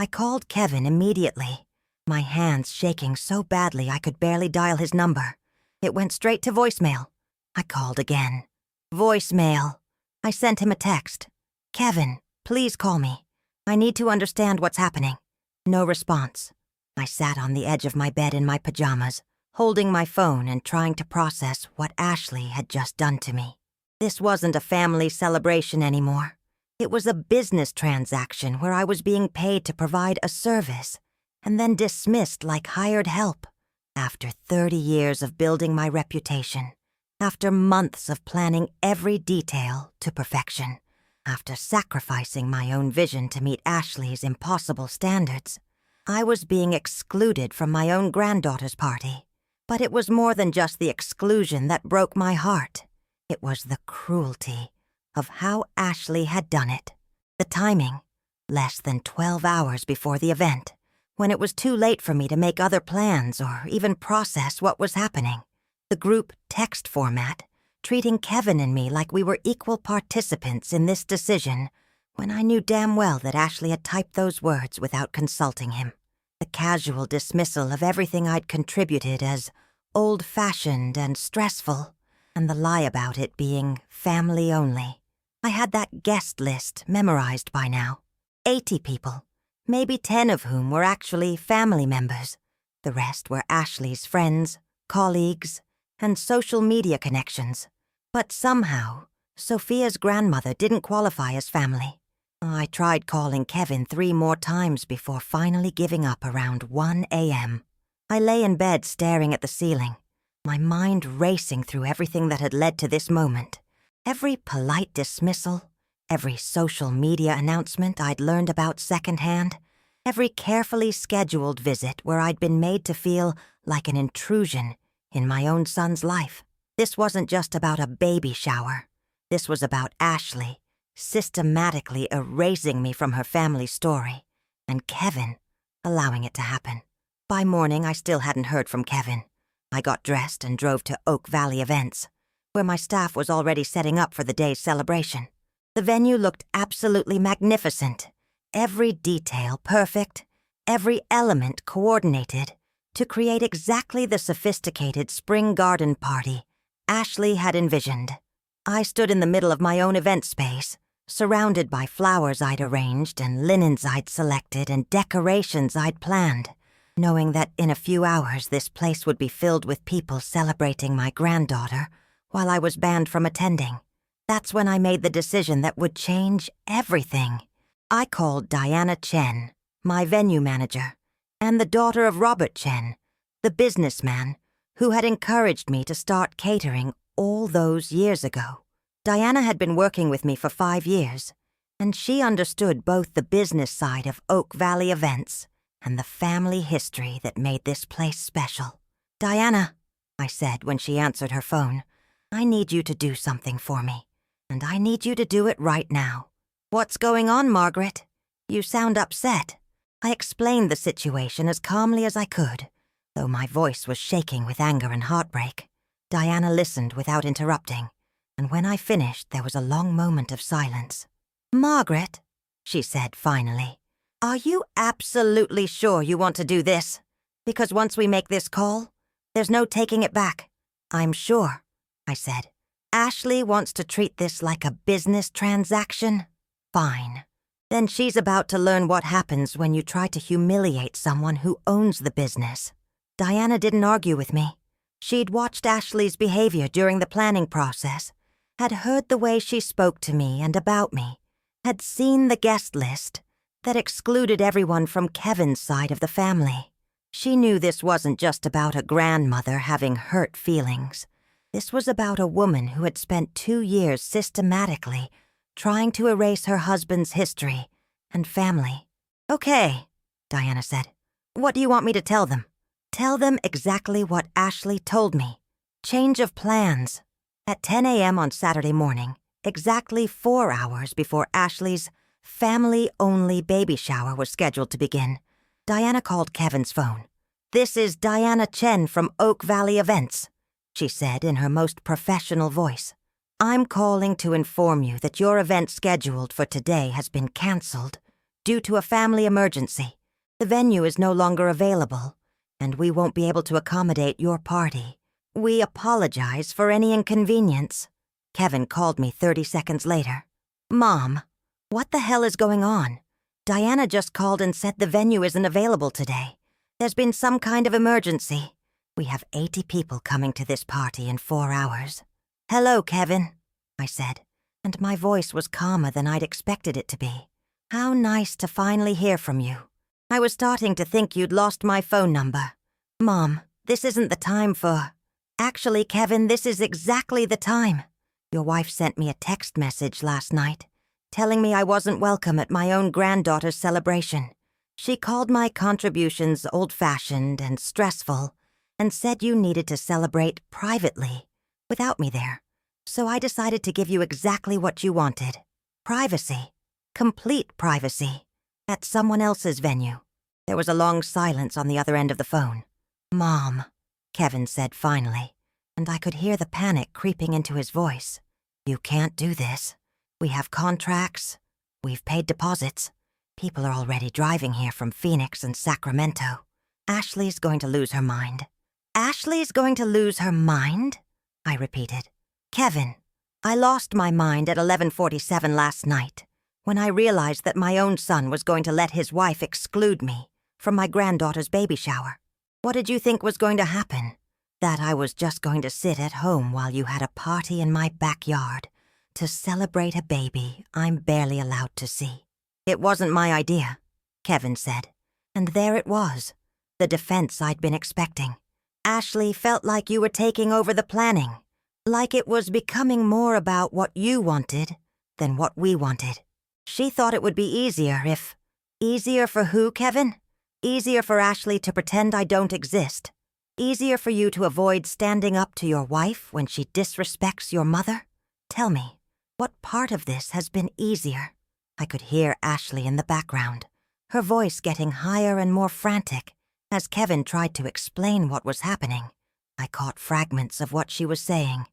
I called Kevin immediately, my hands shaking so badly I could barely dial his number. It went straight to voicemail. I called again. Voicemail. I sent him a text. Kevin, please call me. I need to understand what's happening. No response. I sat on the edge of my bed in my pajamas, holding my phone and trying to process what Ashley had just done to me. This wasn't a family celebration anymore. It was a business transaction where I was being paid to provide a service and then dismissed like hired help. After 30 years of building my reputation, after months of planning every detail to perfection, after sacrificing my own vision to meet Ashley's impossible standards, I was being excluded from my own granddaughter's party. But it was more than just the exclusion that broke my heart. It was the cruelty of how Ashley had done it. The timing, less than 12 hours before the event, when it was too late for me to make other plans or even process what was happening. The group text format, treating Kevin and me like we were equal participants in this decision, when I knew damn well that Ashley had typed those words without consulting him. The casual dismissal of everything I'd contributed as old-fashioned and stressful, and the lie about it being family only. I had that guest list memorized by now. 80 people. Maybe 10 of whom were actually family members. The rest were Ashley's friends, colleagues, and social media connections. But somehow, Sophia's grandmother didn't qualify as family. I tried calling Kevin 3 more times before finally giving up around 1 a.m. I lay in bed staring at the ceiling, my mind racing through everything that had led to this moment. Every polite dismissal, every social media announcement I'd learned about secondhand, every carefully scheduled visit where I'd been made to feel like an intrusion in my own son's life. This wasn't just about a baby shower. This was about Ashley systematically erasing me from her family story, and Kevin allowing it to happen. By morning, I still hadn't heard from Kevin. I got dressed and drove to Oak Valley Events, where my staff was already setting up for the day's celebration. The venue looked absolutely magnificent. Every detail perfect, every element coordinated to create exactly the sophisticated spring garden party Ashley had envisioned. I stood in the middle of my own event space, surrounded by flowers I'd arranged and linens I'd selected and decorations I'd planned, knowing that in a few hours this place would be filled with people celebrating my granddaughter while I was banned from attending. That's when I made the decision that would change everything. I called Diana Chen, my venue manager, and the daughter of Robert Chen, the businessman who had encouraged me to start catering all those years ago. Diana had been working with me for 5 years, and she understood both the business side of Oak Valley Events and the family history that made this place special. "Diana," I said when she answered her phone, "I need you to do something for me, and I need you to do it right now." "What's going on, Margaret? You sound upset." I explained the situation as calmly as I could, though my voice was shaking with anger and heartbreak. Diana listened without interrupting, and when I finished, there was a long moment of silence. "Margaret," she said finally, "are you absolutely sure you want to do this? Because once we make this call, there's no taking it back." "I'm sure," I said. "Ashley wants to treat this like a business transaction? Fine. Then she's about to learn what happens when you try to humiliate someone who owns the business." Diana didn't argue with me. She'd watched Ashley's behavior during the planning process, had heard the way she spoke to me and about me, had seen the guest list that excluded everyone from Kevin's side of the family. She knew this wasn't just about a grandmother having hurt feelings. This was about a woman who had spent 2 years systematically trying to erase her husband's history and family. "Okay," Diana said. "What do you want me to tell them?" "Tell them exactly what Ashley told me. Change of plans." At 10 a.m. on Saturday morning, exactly 4 hours before Ashley's family-only baby shower was scheduled to begin, Diana called Kevin's phone. "This is Diana Chen from Oak Valley Events," she said in her most professional voice. "I'm calling to inform you that your event scheduled for today has been canceled due to a family emergency. The venue is no longer available, and we won't be able to accommodate your party. We apologize for any inconvenience." Kevin called me 30 seconds later. "Mom, what the hell is going on? Diana just called and said the venue isn't available today. There's been some kind of emergency. We have 80 people coming to this party in 4 hours. "Hello, Kevin," I said, and my voice was calmer than I'd expected it to be. "How nice to finally hear from you. I was starting to think you'd lost my phone number. Mom, this isn't the time for—" "Actually, Kevin, this is exactly the time. Your wife sent me a text message last night, telling me I wasn't welcome at my own granddaughter's celebration. She called my contributions old-fashioned and stressful, and said you needed to celebrate privately, without me there. So I decided to give you exactly what you wanted. Privacy. Complete privacy. At someone else's venue." There was a long silence on the other end of the phone. "Mom," Kevin said finally, and I could hear the panic creeping into his voice. "You can't do this. We have contracts. We've paid deposits. People are already driving here from Phoenix and Sacramento. Ashley's going to lose her mind." "Ashley's going to lose her mind?" I repeated. "Kevin, I lost my mind at 11:47 last night when I realized that my own son was going to let his wife exclude me from my granddaughter's baby shower. What did you think was going to happen? That I was just going to sit at home while you had a party in my backyard to celebrate a baby I'm barely allowed to see. It wasn't my idea, Kevin said. And there it was, the defense I'd been expecting. Ashley felt like you were taking over the planning, like it was becoming more about what you wanted than what we wanted. She thought it would be easier if... Easier for who, Kevin? Easier for Ashley to pretend I don't exist. Easier for you to avoid standing up to your wife when she disrespects your mother? Tell me, what part of this has been easier? I could hear Ashley in the background, her voice getting higher and more frantic as Kevin tried to explain what was happening. I caught fragments of what she was saying.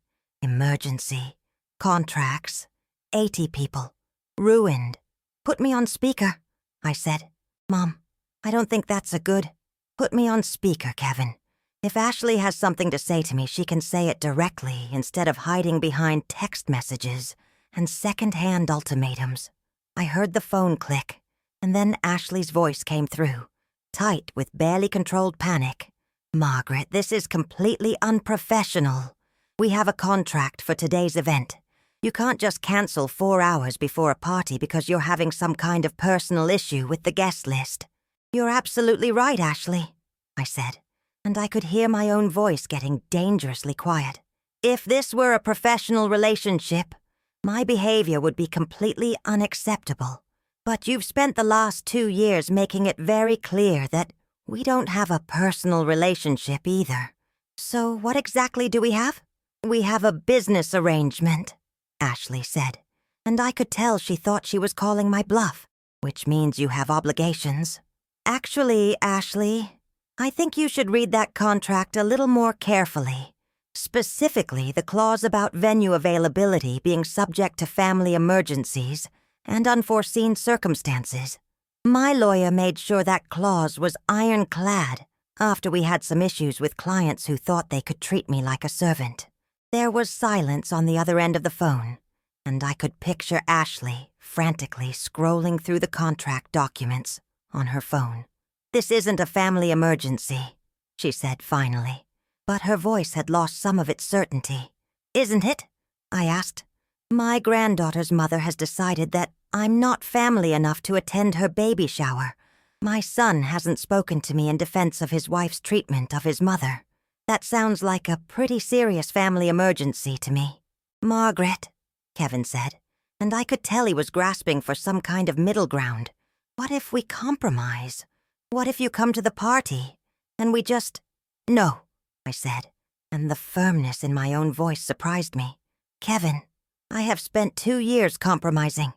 Emergency, contracts, 80 people, ruined. Put me on speaker, I said. Mom, I don't think that's a good... Put me on speaker, Kevin. If Ashley has something to say to me, she can say it directly instead of hiding behind text messages and second-hand ultimatums. I heard the phone click, and then Ashley's voice came through, tight with barely controlled panic. Margaret, this is completely unprofessional. We have a contract for today's event. You can't just cancel 4 hours before a party because you're having some kind of personal issue with the guest list. You're absolutely right, Ashley, I said, and I could hear my own voice getting dangerously quiet. If this were a professional relationship, my behavior would be completely unacceptable. But you've spent the last 2 years making it very clear that we don't have a personal relationship either. So what exactly do we have? We have a business arrangement, Ashley said, and I could tell she thought she was calling my bluff, which means you have obligations. Actually, Ashley, I think you should read that contract a little more carefully. Specifically, the clause about venue availability being subject to family emergencies and unforeseen circumstances. My lawyer made sure that clause was ironclad after we had some issues with clients who thought they could treat me like a servant. There was silence on the other end of the phone, and I could picture Ashley frantically scrolling through the contract documents on her phone. This isn't a family emergency, she said finally, but her voice had lost some of its certainty. Isn't it? I asked. My granddaughter's mother has decided that I'm not family enough to attend her baby shower. My son hasn't spoken to me in defense of his wife's treatment of his mother. That sounds like a pretty serious family emergency to me. Margaret, Kevin said, and I could tell he was grasping for some kind of middle ground. What if we compromise? What if you come to the party, and we just... No, I said, and the firmness in my own voice surprised me. Kevin, I have spent 2 years compromising.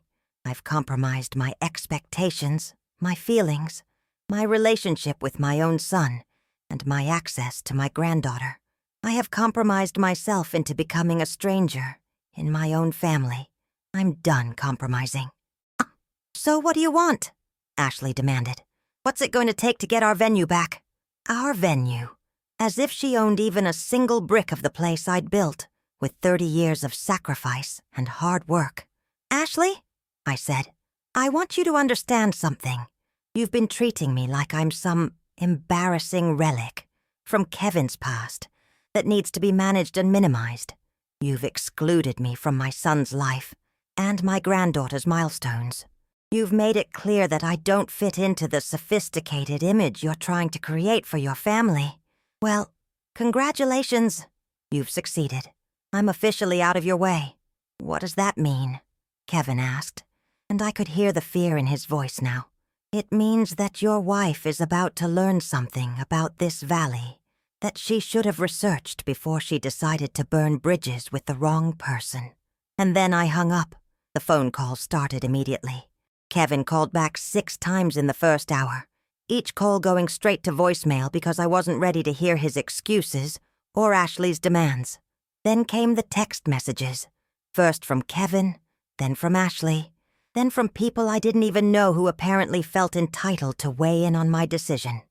I've compromised my expectations, my feelings, my relationship with my own son, and my access to my granddaughter. I have compromised myself into becoming a stranger in my own family. I'm done compromising. So what do you want? Ashley demanded. What's it going to take to get our venue back? Our venue. As if she owned even a single brick of the place I'd built, with 30 years of sacrifice and hard work. Ashley, I said, I want you to understand something. You've been treating me like I'm some embarrassing relic from Kevin's past that needs to be managed and minimized. You've excluded me from my son's life and my granddaughter's milestones. You've made it clear that I don't fit into the sophisticated image you're trying to create for your family. Well, congratulations. You've succeeded. I'm officially out of your way. What does that mean? Kevin asked, and I could hear the fear in his voice now. It means that your wife is about to learn something about this valley that she should have researched before she decided to burn bridges with the wrong person. And then I hung up. The phone call started immediately. Kevin called back 6 times in the first hour, each call going straight to voicemail because I wasn't ready to hear his excuses or Ashley's demands. Then came the text messages, first from Kevin, then from Ashley, then from people I didn't even know who apparently felt entitled to weigh in on my decision.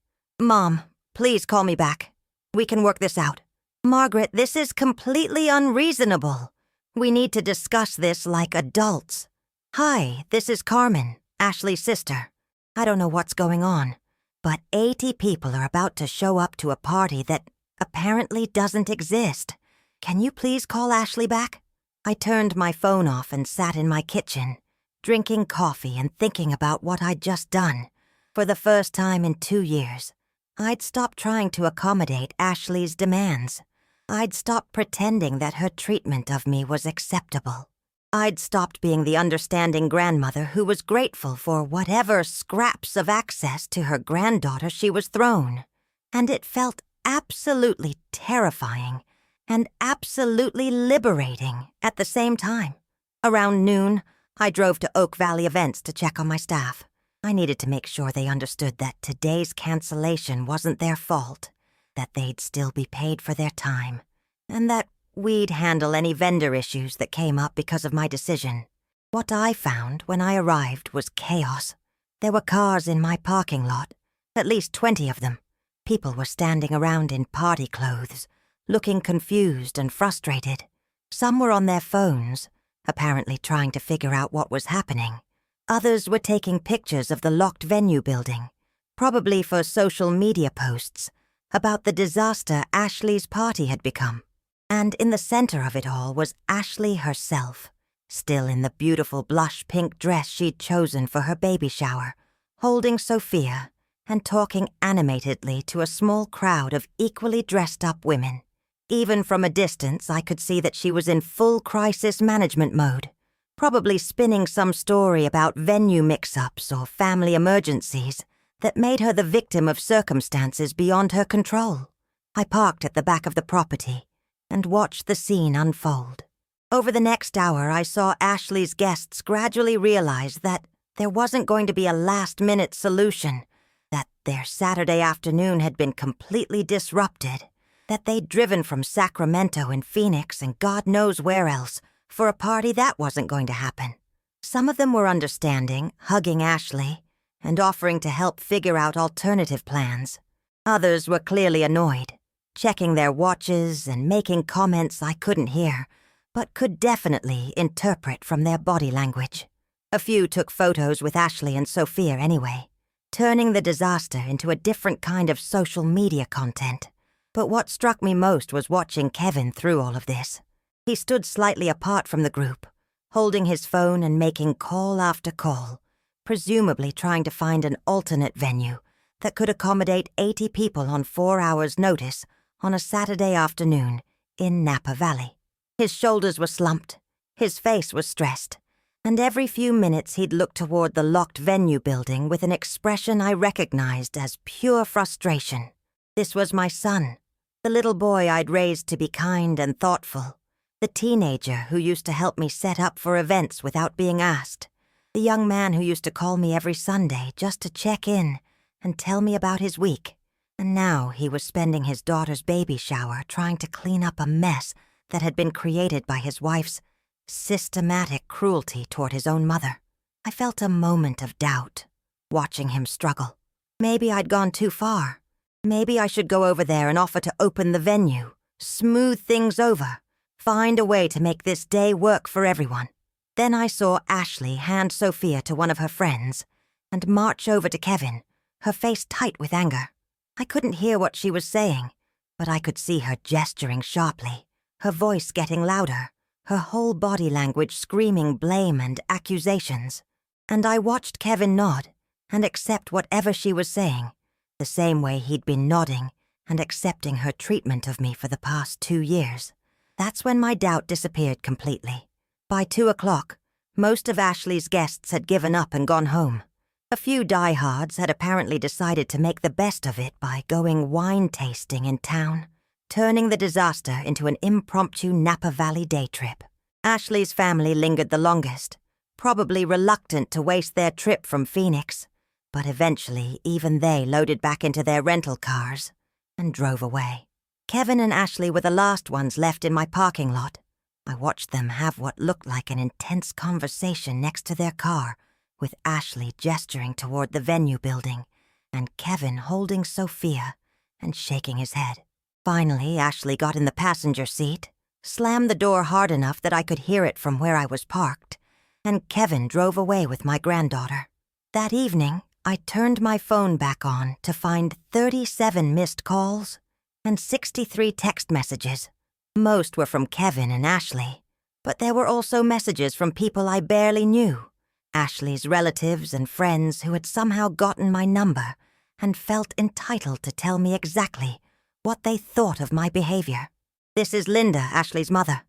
Mom, please call me back. We can work this out. Margaret, this is completely unreasonable. We need to discuss this like adults. Hi, this is Carmen, Ashley's sister. I don't know what's going on, but 80 people are about to show up to a party that apparently doesn't exist. Can you please call Ashley back? I turned my phone off and sat in my kitchen, drinking coffee and thinking about what I'd just done. For the first time in 2 years, I'd stopped trying to accommodate Ashley's demands. I'd stopped pretending that her treatment of me was acceptable. I'd stopped being the understanding grandmother who was grateful for whatever scraps of access to her granddaughter she was thrown. And it felt absolutely terrifying and absolutely liberating at the same time. Around noon, I drove to Oak Valley Events to check on my staff. I needed to make sure they understood that today's cancellation wasn't their fault, that they'd still be paid for their time, and that we'd handle any vendor issues that came up because of my decision. What I found when I arrived was chaos. There were cars in my parking lot, at least 20 of them. People were standing around in party clothes, looking confused and frustrated. Some were on their phones, apparently trying to figure out what was happening. Others were taking pictures of the locked venue building, probably for social media posts about the disaster Ashley's party had become. And in the center of it all was Ashley herself, still in the beautiful blush pink dress she'd chosen for her baby shower, holding Sophia and talking animatedly to a small crowd of equally dressed up women. Even from a distance, I could see that she was in full crisis management mode, probably spinning some story about venue mix-ups or family emergencies that made her the victim of circumstances beyond her control. I parked at the back of the property and watched the scene unfold. Over the next hour, I saw Ashley's guests gradually realize that there wasn't going to be a last-minute solution, that their Saturday afternoon had been completely disrupted, that they'd driven from Sacramento and Phoenix and God knows where else for a party that wasn't going to happen. Some of them were understanding, hugging Ashley, and offering to help figure out alternative plans. Others were clearly annoyed, checking their watches and making comments I couldn't hear, but could definitely interpret from their body language. A few took photos with Ashley and Sophia anyway, turning the disaster into a different kind of social media content. But what struck me most was watching Kevin through all of this. He stood slightly apart from the group, holding his phone and making call after call, presumably trying to find an alternate venue that could accommodate 80 people on 4 hours' notice on a Saturday afternoon in Napa Valley. His shoulders were slumped, his face was stressed, and every few minutes he'd look toward the locked venue building with an expression I recognized as pure frustration. This was my son, the little boy I'd raised to be kind and thoughtful, the teenager who used to help me set up for events without being asked, the young man who used to call me every Sunday just to check in and tell me about his week. And now he was spending his daughter's baby shower trying to clean up a mess that had been created by his wife's systematic cruelty toward his own mother. I felt a moment of doubt, watching him struggle. Maybe I'd gone too far. Maybe I should go over there and offer to open the venue, smooth things over, find a way to make this day work for everyone. Then I saw Ashley hand Sophia to one of her friends and march over to Kevin, her face tight with anger. I couldn't hear what she was saying, but I could see her gesturing sharply, her voice getting louder, her whole body language screaming blame and accusations. And I watched Kevin nod and accept whatever she was saying, the same way he'd been nodding and accepting her treatment of me for the past 2 years. That's when my doubt disappeared completely. By 2 o'clock, most of Ashley's guests had given up and gone home. A few diehards had apparently decided to make the best of it by going wine tasting in town, turning the disaster into an impromptu Napa Valley day trip. Ashley's family lingered the longest, probably reluctant to waste their trip from Phoenix, but eventually even they loaded back into their rental cars and drove away. Kevin and Ashley were the last ones left in my parking lot. I watched them have what looked like an intense conversation next to their car, with Ashley gesturing toward the venue building and Kevin holding Sophia and shaking his head. Finally, Ashley got in the passenger seat, slammed the door hard enough that I could hear it from where I was parked, and Kevin drove away with my granddaughter. That evening, I turned my phone back on to find 37 missed calls and 63 text messages. Most were from Kevin and Ashley, but there were also messages from people I barely knew. Ashley's relatives and friends who had somehow gotten my number and felt entitled to tell me exactly what they thought of my behavior. This is Linda, Ashley's mother.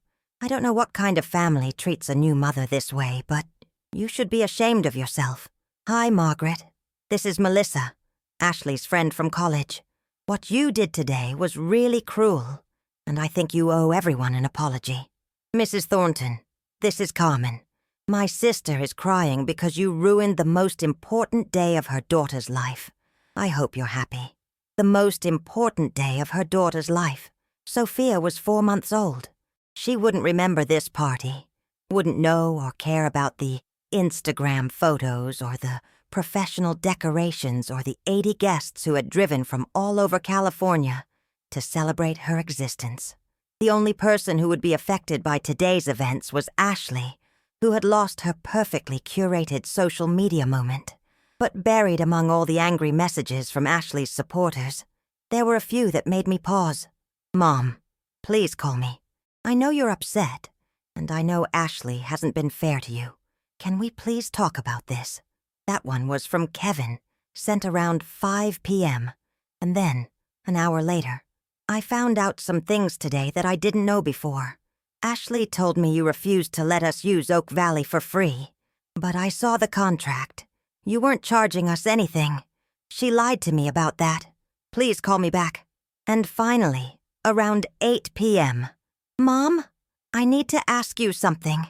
I don't know what kind of family treats a new mother this way, but you should be ashamed of yourself. Hi, Margaret. This is Melissa, Ashley's friend from college. What you did today was really cruel, and I think you owe everyone an apology. Mrs. Thornton, this is Carmen. My sister is crying because you ruined the most important day of her daughter's life. I hope you're happy. The most important day of her daughter's life. Sophia was 4 months old. She wouldn't remember this party, wouldn't know or care about the Instagram photos or the professional decorations or the 80 guests who had driven from all over California to celebrate her existence. The only person who would be affected by today's events was Ashley, who had lost her perfectly curated social media moment. But buried among all the angry messages from Ashley's supporters, there were a few that made me pause. Mom, please call me. I know you're upset, and I know Ashley hasn't been fair to you. Can we please talk about this? That one was from Kevin, sent around 5 p.m. And then, an hour later, I found out some things today that I didn't know before. Ashley told me you refused to let us use Oak Valley for free, but I saw the contract. You weren't charging us anything. She lied to me about that. Please call me back. And finally, around 8 p.m. Mom, I need to ask you something,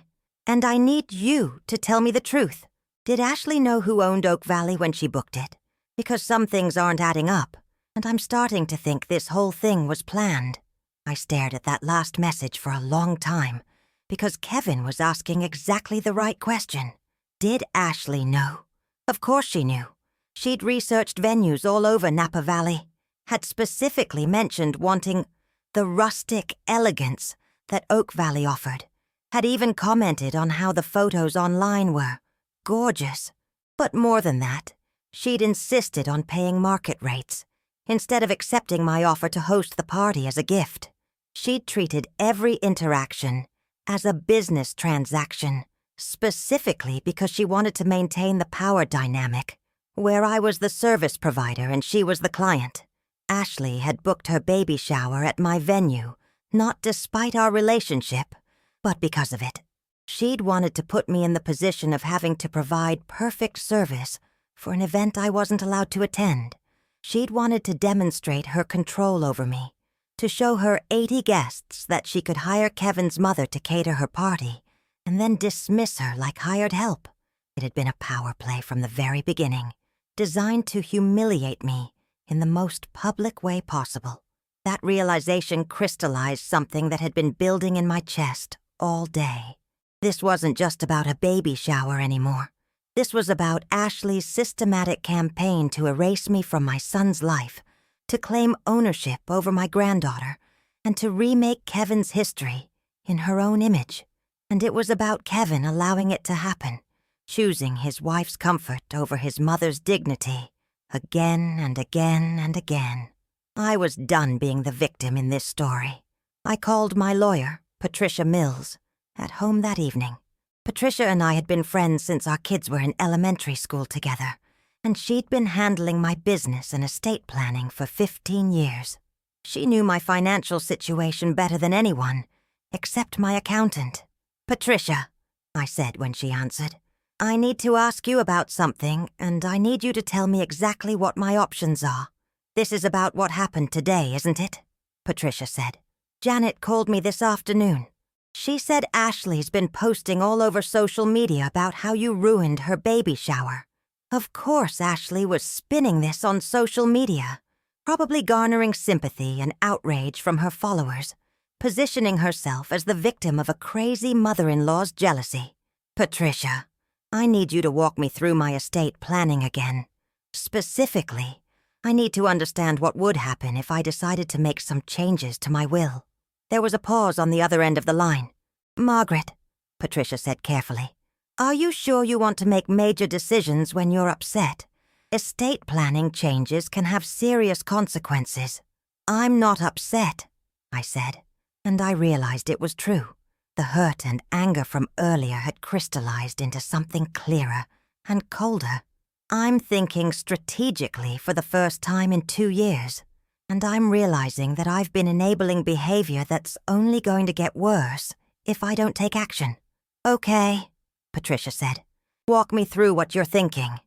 and I need you to tell me the truth. Did Ashley know who owned Oak Valley when she booked it? Because some things aren't adding up, and I'm starting to think this whole thing was planned. I stared at that last message for a long time, because Kevin was asking exactly the right question. Did Ashley know? Of course she knew. She'd researched venues all over Napa Valley, had specifically mentioned wanting the rustic elegance that Oak Valley offered, had even commented on how the photos online were gorgeous. But more than that, she'd insisted on paying market rates, instead of accepting my offer to host the party as a gift. She'd treated every interaction as a business transaction, specifically because she wanted to maintain the power dynamic, where I was the service provider and she was the client. Ashley had booked her baby shower at my venue, not despite our relationship, but because of it. She'd wanted to put me in the position of having to provide perfect service for an event I wasn't allowed to attend. She'd wanted to demonstrate her control over me, to show her 80 guests that she could hire Kevin's mother to cater her party, and then dismiss her like hired help. It had been a power play from the very beginning, designed to humiliate me in the most public way possible. That realization crystallized something that had been building in my chest all day. This wasn't just about a baby shower anymore. This was about Ashley's systematic campaign to erase me from my son's life, to claim ownership over my granddaughter, and to remake Kevin's history in her own image. And it was about Kevin allowing it to happen, choosing his wife's comfort over his mother's dignity, again and again and again. I was done being the victim in this story. I called my lawyer, Patricia Mills, at home that evening. Patricia and I had been friends since our kids were in elementary school together, and she'd been handling my business and estate planning for 15 years. She knew my financial situation better than anyone, except my accountant. Patricia, I said when she answered, I need to ask you about something, and I need you to tell me exactly what my options are. This is about what happened today, isn't it? Patricia said. Janet called me this afternoon. She said Ashley's been posting all over social media about how you ruined her baby shower. Of course Ashley was spinning this on social media, probably garnering sympathy and outrage from her followers, positioning herself as the victim of a crazy mother-in-law's jealousy. Patricia, I need you to walk me through my estate planning again. Specifically, I need to understand what would happen if I decided to make some changes to my will. There was a pause on the other end of the line. Margaret, Patricia said carefully, are you sure you want to make major decisions when you're upset? Estate planning changes can have serious consequences. I'm not upset, I said, and I realized it was true. The hurt and anger from earlier had crystallized into something clearer and colder. I'm thinking strategically for the first time in 2 years, and I'm realizing that I've been enabling behavior that's only going to get worse if I don't take action. Okay, Patricia said. Walk me through what you're thinking.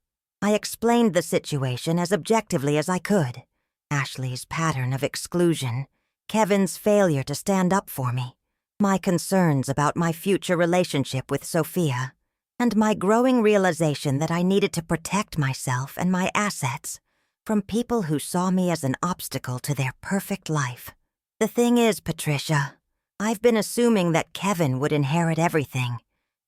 I explained the situation as objectively as I could. Ashley's pattern of exclusion, Kevin's failure to stand up for me, my concerns about my future relationship with Sophia, and my growing realization that I needed to protect myself and my assets from people who saw me as an obstacle to their perfect life. The thing is, Patricia, I've been assuming that Kevin would inherit everything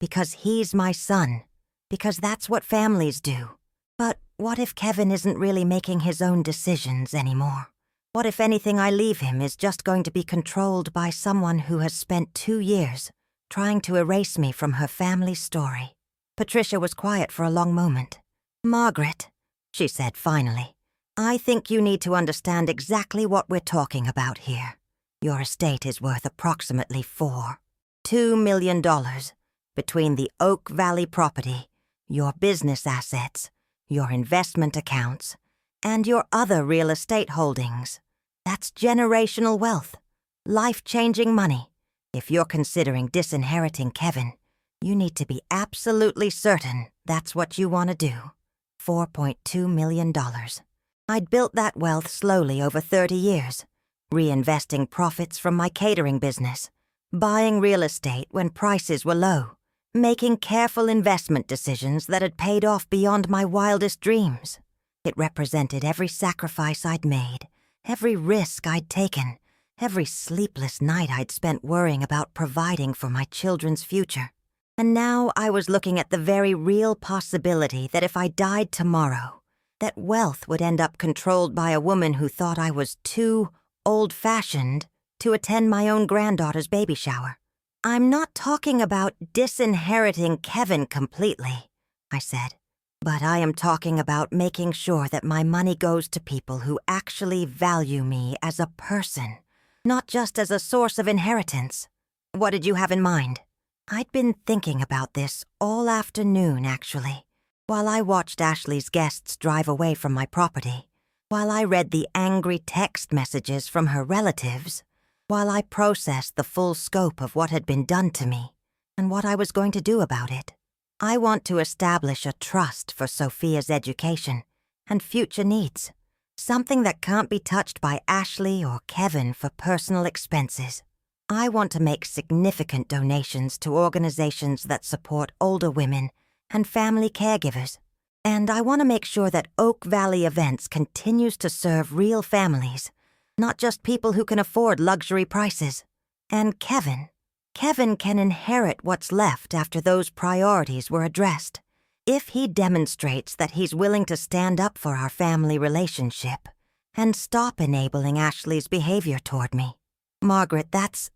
because he's my son, because that's what families do. But what if Kevin isn't really making his own decisions anymore? What if anything I leave him is just going to be controlled by someone who has spent 2 years trying to erase me from her family's story? Patricia was quiet for a long moment. Margaret, she said finally, I think you need to understand exactly what we're talking about here. Your estate is worth approximately $2 million between the Oak Valley property, your business assets, your investment accounts, and your other real estate holdings. That's generational wealth, life-changing money. If you're considering disinheriting Kevin, you need to be absolutely certain that's what you want to do. $4.2 million. I'd built that wealth slowly over 30 years, reinvesting profits from my catering business, buying real estate when prices were low, making careful investment decisions that had paid off beyond my wildest dreams. It represented every sacrifice I'd made, every risk I'd taken, every sleepless night I'd spent worrying about providing for my children's future. And now I was looking at the very real possibility that if I died tomorrow, that wealth would end up controlled by a woman who thought I was too old-fashioned to attend my own granddaughter's baby shower. I'm not talking about disinheriting Kevin completely, I said, but I am talking about making sure that my money goes to people who actually value me as a person, not just as a source of inheritance. What did you have in mind? I'd been thinking about this all afternoon, actually, while I watched Ashley's guests drive away from my property, while I read the angry text messages from her relatives, while I processed the full scope of what had been done to me and what I was going to do about it. I want to establish a trust for Sophia's education and future needs, something that can't be touched by Ashley or Kevin for personal expenses. I want to make significant donations to organizations that support older women and family caregivers, and I want to make sure that Oak Valley Events continues to serve real families, not just people who can afford luxury prices. And Kevin can inherit what's left after those priorities were addressed, if he demonstrates that he's willing to stand up for our family relationship and stop enabling Ashley's behavior toward me. Margaret, that's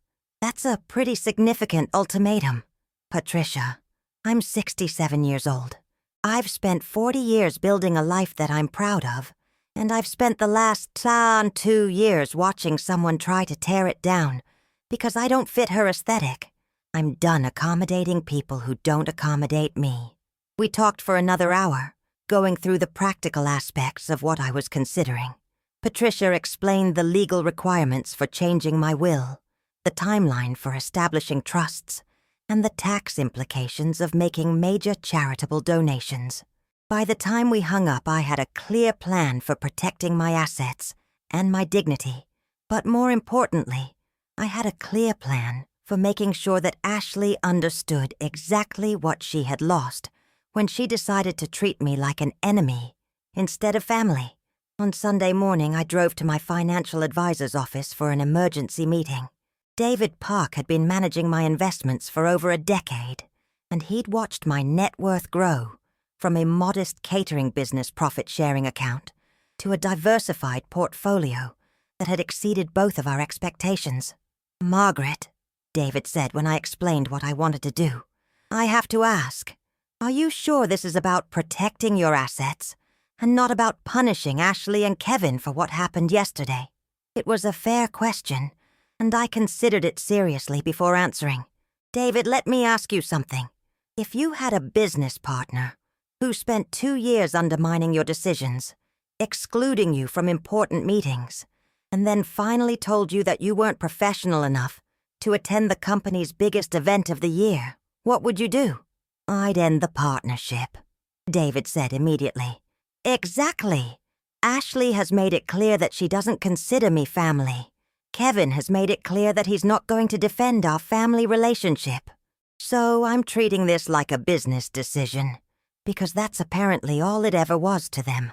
a pretty significant ultimatum. Patricia, I'm 67 years old. I've spent 40 years building a life that I'm proud of, and I've spent the last 2 years watching someone try to tear it down because I don't fit her aesthetic. I'm done accommodating people who don't accommodate me. We talked for another hour, going through the practical aspects of what I was considering. Patricia explained the legal requirements for changing my will, the timeline for establishing trusts, and the tax implications of making major charitable donations. By the time we hung up, I had a clear plan for protecting my assets and my dignity, but more importantly, I had a clear plan for making sure that Ashley understood exactly what she had lost when she decided to treat me like an enemy instead of family. On Sunday morning, I drove to my financial advisor's office for an emergency meeting. David Park had been managing my investments for over a decade, and he'd watched my net worth grow from a modest catering business profit-sharing account to a diversified portfolio that had exceeded both of our expectations. Margaret, David said when I explained what I wanted to do, I have to ask, are you sure this is about protecting your assets and not about punishing Ashley and Kevin for what happened yesterday? It was a fair question, and I considered it seriously before answering. David, let me ask you something. If you had a business partner who spent 2 years undermining your decisions, excluding you from important meetings, and then finally told you that you weren't professional enough to attend the company's biggest event of the year, what would you do? I'd end the partnership, David said immediately. Exactly. Ashley has made it clear that she doesn't consider me family. Kevin has made it clear that he's not going to defend our family relationship. So I'm treating this like a business decision, because that's apparently all it ever was to them.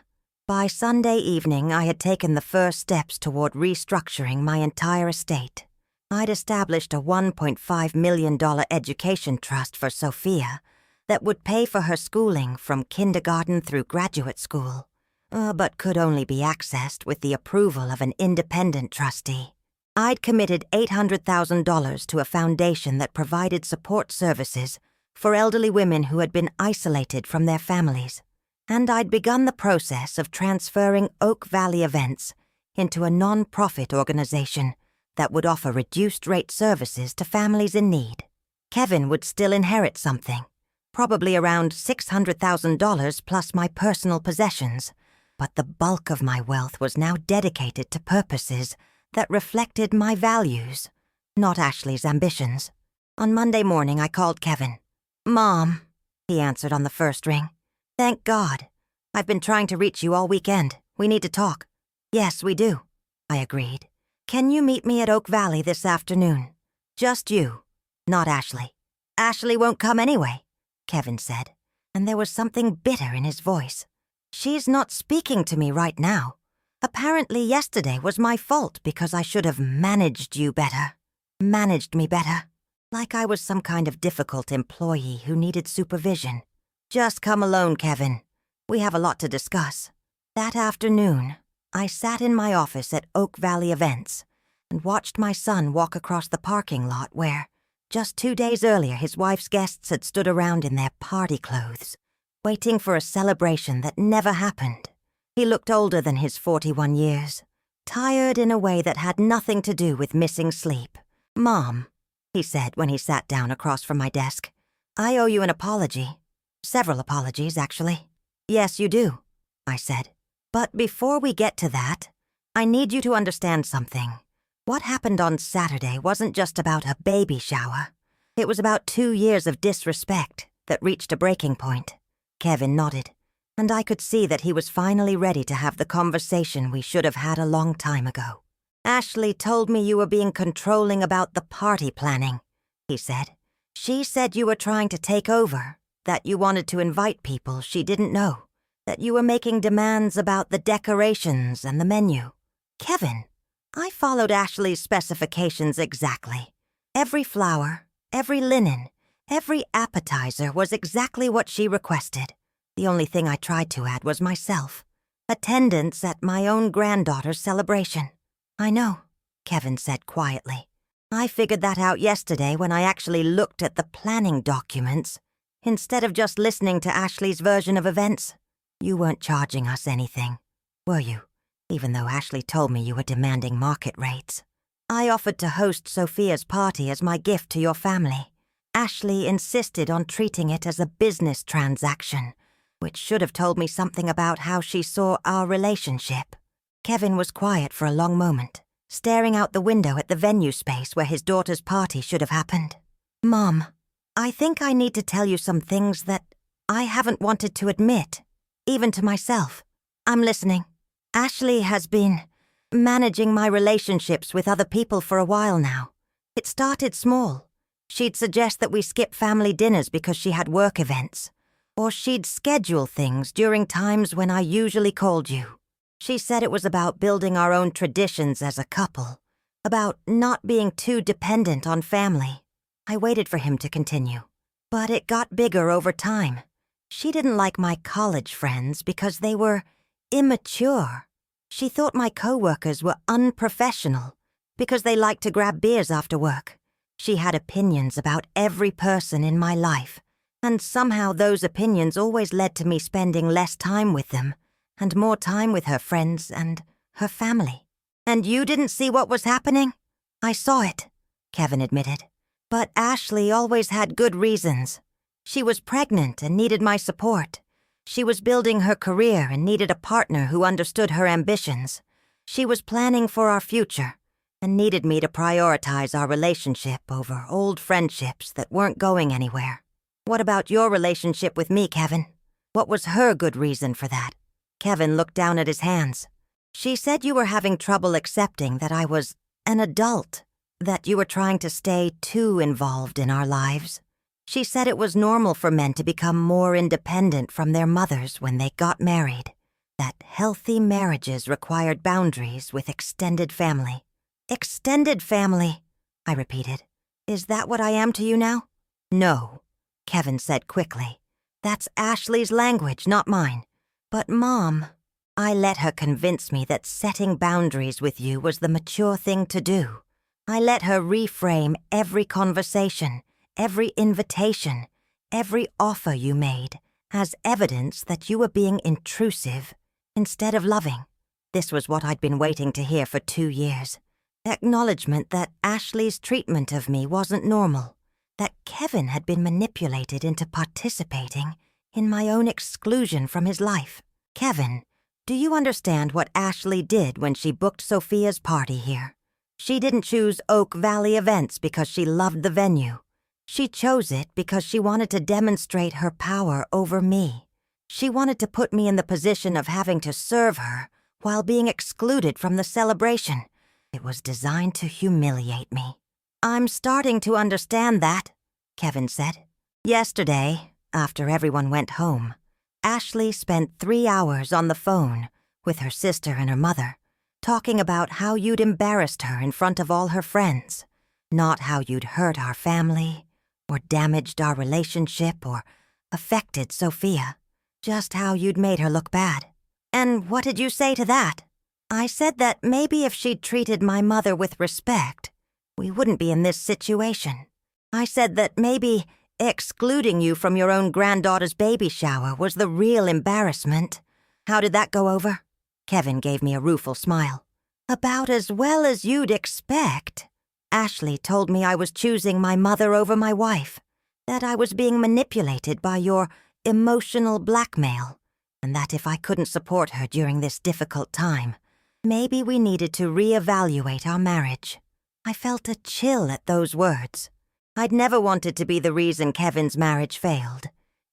By Sunday evening, I had taken the first steps toward restructuring my entire estate. I'd established a $1.5 million education trust for Sophia that would pay for her schooling from kindergarten through graduate school, but could only be accessed with the approval of an independent trustee. I'd committed $800,000 to a foundation that provided support services for elderly women who had been isolated from their families, and I'd begun the process of transferring Oak Valley Events into a non-profit organization that would offer reduced-rate services to families in need. Kevin would still inherit something, probably around $600,000 plus my personal possessions, but the bulk of my wealth was now dedicated to purposes that reflected my values, not Ashley's ambitions. On Monday morning, I called Kevin. "Mom," he answered on the first ring. "Thank God. I've been trying to reach you all weekend. We need to talk." "Yes, we do," I agreed. "Can you meet me at Oak Valley this afternoon? Just you, not Ashley." "Ashley won't come anyway," Kevin said, and there was something bitter in his voice. "She's not speaking to me right now. Apparently yesterday was my fault because I should have managed me better. Like I was some kind of difficult employee who needed supervision. Just come alone, Kevin. We have a lot to discuss." That afternoon, I sat in my office at Oak Valley Events and watched my son walk across the parking lot where, just 2 days earlier, his wife's guests had stood around in their party clothes, waiting for a celebration that never happened. He looked older than his 41 years, tired in a way that had nothing to do with missing sleep. "Mom," he said when he sat down across from my desk, "I owe you an apology. Several apologies, actually." "Yes, you do," I said. "But before we get to that, I need you to understand something. What happened on Saturday wasn't just about a baby shower. It was about 2 years of disrespect that reached a breaking point." Kevin nodded, and I could see that he was finally ready to have the conversation we should have had a long time ago. "Ashley told me you were being controlling about the party planning," he said. "She said you were trying to take over, that you wanted to invite people she didn't know, that you were making demands about the decorations and the menu." "Kevin, I followed Ashley's specifications exactly. Every flower, every linen, every appetizer was exactly what she requested. The only thing I tried to add was myself. Attendance at my own granddaughter's celebration." "I know," Kevin said quietly. "I figured that out yesterday when I actually looked at the planning documents, instead of just listening to Ashley's version of events. You weren't charging us anything, were you? Even though Ashley told me you were demanding market rates. I offered to host Sophia's party as my gift to your family. Ashley insisted on treating it as a business transaction, which should have told me something about how she saw our relationship." Kevin was quiet for a long moment, staring out the window at the venue space where his daughter's party should have happened. "Mom, I think I need to tell you some things that I haven't wanted to admit, even to myself. I'm listening. Ashley has been managing my relationships with other people for a while now. It started small. She'd suggest that we skip family dinners because she had work events, or she'd schedule things during times when I usually called you. She said it was about building our own traditions as a couple, about not being too dependent on family." I waited for him to continue, but it got bigger over time. She didn't like my college friends because they were immature. She thought my coworkers were unprofessional because they liked to grab beers after work. She had opinions about every person in my life, and somehow those opinions always led to me spending less time with them and more time with her friends and her family. And you didn't see what was happening? I saw it, Kevin admitted. But Ashley always had good reasons. She was pregnant and needed my support. She was building her career and needed a partner who understood her ambitions. She was planning for our future and needed me to prioritize our relationship over old friendships that weren't going anywhere. What about your relationship with me, Kevin? What was her good reason for that? Kevin looked down at his hands. She said you were having trouble accepting that I was an adult, that you were trying to stay too involved in our lives. She said it was normal for men to become more independent from their mothers when they got married, that healthy marriages required boundaries with extended family. Extended family, I repeated. Is that what I am to you now? No, Kevin said quickly. That's Ashley's language, not mine. But Mom, I let her convince me that setting boundaries with you was the mature thing to do. I let her reframe every conversation, every invitation, every offer you made as evidence that you were being intrusive instead of loving. This was what I'd been waiting to hear for 2 years. Acknowledgement that Ashley's treatment of me wasn't normal, that Kevin had been manipulated into participating in my own exclusion from his life. Kevin, do you understand what Ashley did when she booked Sophia's party here? She didn't choose Oak Valley Events because she loved the venue. She chose it because she wanted to demonstrate her power over me. She wanted to put me in the position of having to serve her while being excluded from the celebration. It was designed to humiliate me. I'm starting to understand that, Kevin said. Yesterday, after everyone went home, Ashley spent 3 hours on the phone with her sister and her mother, talking about how you'd embarrassed her in front of all her friends, not how you'd hurt our family, or damaged our relationship, or affected Sophia, just how you'd made her look bad. And what did you say to that? I said that maybe if she'd treated my mother with respect, we wouldn't be in this situation. I said that maybe excluding you from your own granddaughter's baby shower was the real embarrassment. How did that go over? Kevin gave me a rueful smile. About as well as you'd expect. Ashley told me I was choosing my mother over my wife, that I was being manipulated by your emotional blackmail, and that if I couldn't support her during this difficult time, maybe we needed to reevaluate our marriage. I felt a chill at those words. I'd never wanted to be the reason Kevin's marriage failed,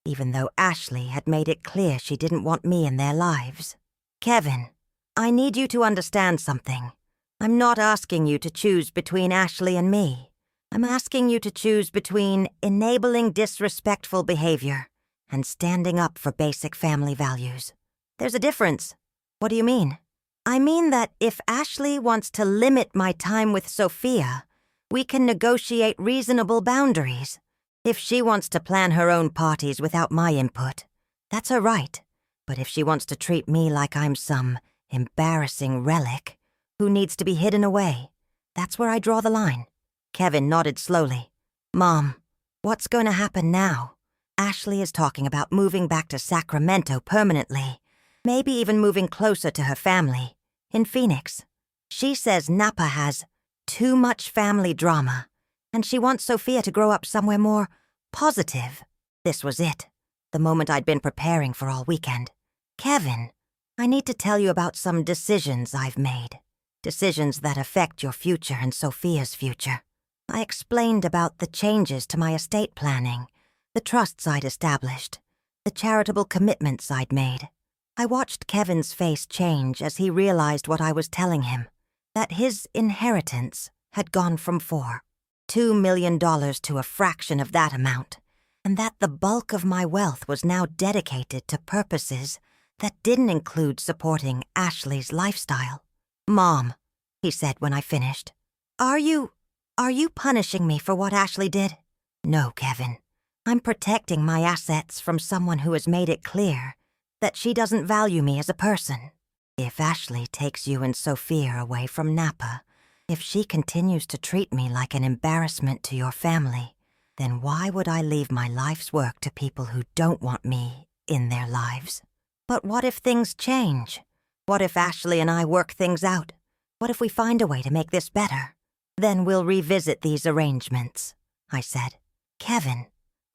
even though Ashley had made it clear she didn't want me in their lives. Kevin, I need you to understand something. I'm not asking you to choose between Ashley and me. I'm asking you to choose between enabling disrespectful behavior and standing up for basic family values. There's a difference. What do you mean? I mean that if Ashley wants to limit my time with Sophia, we can negotiate reasonable boundaries. If she wants to plan her own parties without my input, that's her right. But if she wants to treat me like I'm some embarrassing relic who needs to be hidden away, that's where I draw the line. Kevin nodded slowly. Mom, what's going to happen now? Ashley is talking about moving back to Sacramento permanently, maybe even moving closer to her family, in Phoenix. She says Napa has too much family drama, and she wants Sophia to grow up somewhere more positive. This was it, the moment I'd been preparing for all weekend. Kevin, I need to tell you about some decisions I've made. Decisions that affect your future and Sophia's future. I explained about the changes to my estate planning, the trusts I'd established, the charitable commitments I'd made. I watched Kevin's face change as he realized what I was telling him, that his inheritance had gone from $2 million to a fraction of that amount, and that the bulk of my wealth was now dedicated to purposes that didn't include supporting Ashley's lifestyle. Mom, he said when I finished, Are you punishing me for what Ashley did? No, Kevin. I'm protecting my assets from someone who has made it clear that she doesn't value me as a person. If Ashley takes you and Sophia away from Napa, if she continues to treat me like an embarrassment to your family, then why would I leave my life's work to people who don't want me in their lives? But what if things change? What if Ashley and I work things out? What if we find a way to make this better? Then we'll revisit these arrangements, I said. Kevin,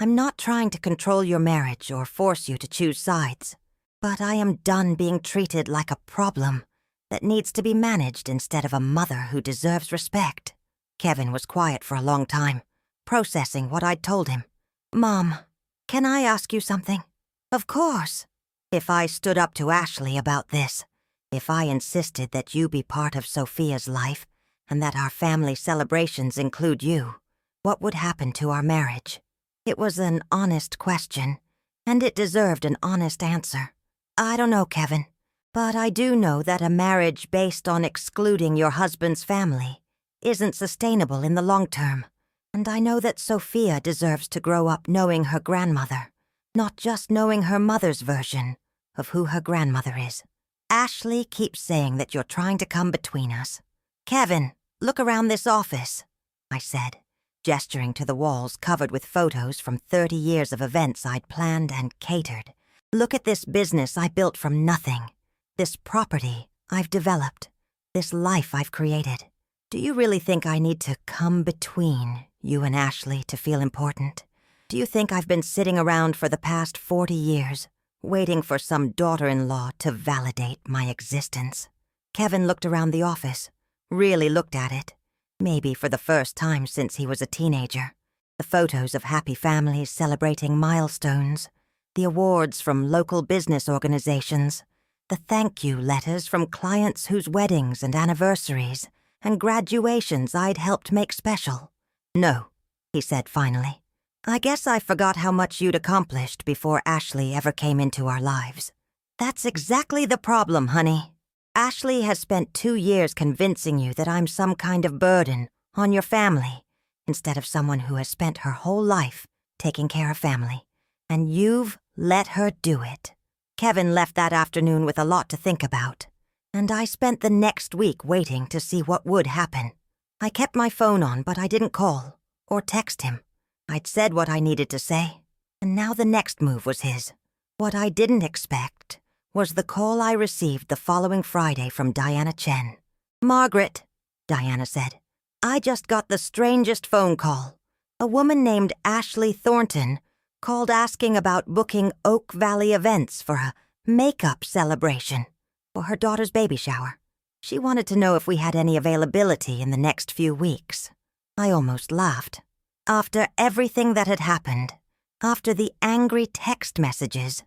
I'm not trying to control your marriage or force you to choose sides, but I am done being treated like a problem that needs to be managed instead of a mother who deserves respect. Kevin was quiet for a long time, processing what I'd told him. Mom, can I ask you something? Of course. If I stood up to Ashley about this, if I insisted that you be part of Sophia's life and that our family celebrations include you, what would happen to our marriage? It was an honest question, and it deserved an honest answer. I don't know, Kevin, but I do know that a marriage based on excluding your husband's family isn't sustainable in the long term, and I know that Sophia deserves to grow up knowing her grandmother, not just knowing her mother's version of who her grandmother is. Ashley keeps saying that you're trying to come between us. Kevin, look around this office, I said, gesturing to the walls covered with photos from 30 years of events I'd planned and catered. Look at this business I built from nothing, this property I've developed, this life I've created. Do you really think I need to come between you and Ashley to feel important? Do you think I've been sitting around for the past 40 years, waiting for some daughter-in-law to validate my existence? Kevin looked around the office, really looked at it, maybe for the first time since he was a teenager. The photos of happy families celebrating milestones, the awards from local business organizations, the thank you letters from clients whose weddings and anniversaries and graduations I'd helped make special. No, he said finally. I guess I forgot how much you'd accomplished before Ashley ever came into our lives. That's exactly the problem, honey. Ashley has spent 2 years convincing you that I'm some kind of burden on your family, instead of someone who has spent her whole life taking care of family. And you've let her do it. Kevin left that afternoon with a lot to think about, and I spent the next week waiting to see what would happen. I kept my phone on, but I didn't call or text him. I'd said what I needed to say, and now the next move was his. What I didn't expect was the call I received the following Friday from Diana Chen. Margaret, Diana said, I just got the strangest phone call. A woman named Ashley Thornton called asking about booking Oak Valley events for a makeup celebration for her daughter's baby shower. She wanted to know if we had any availability in the next few weeks. I almost laughed. After everything that had happened, after the angry text messages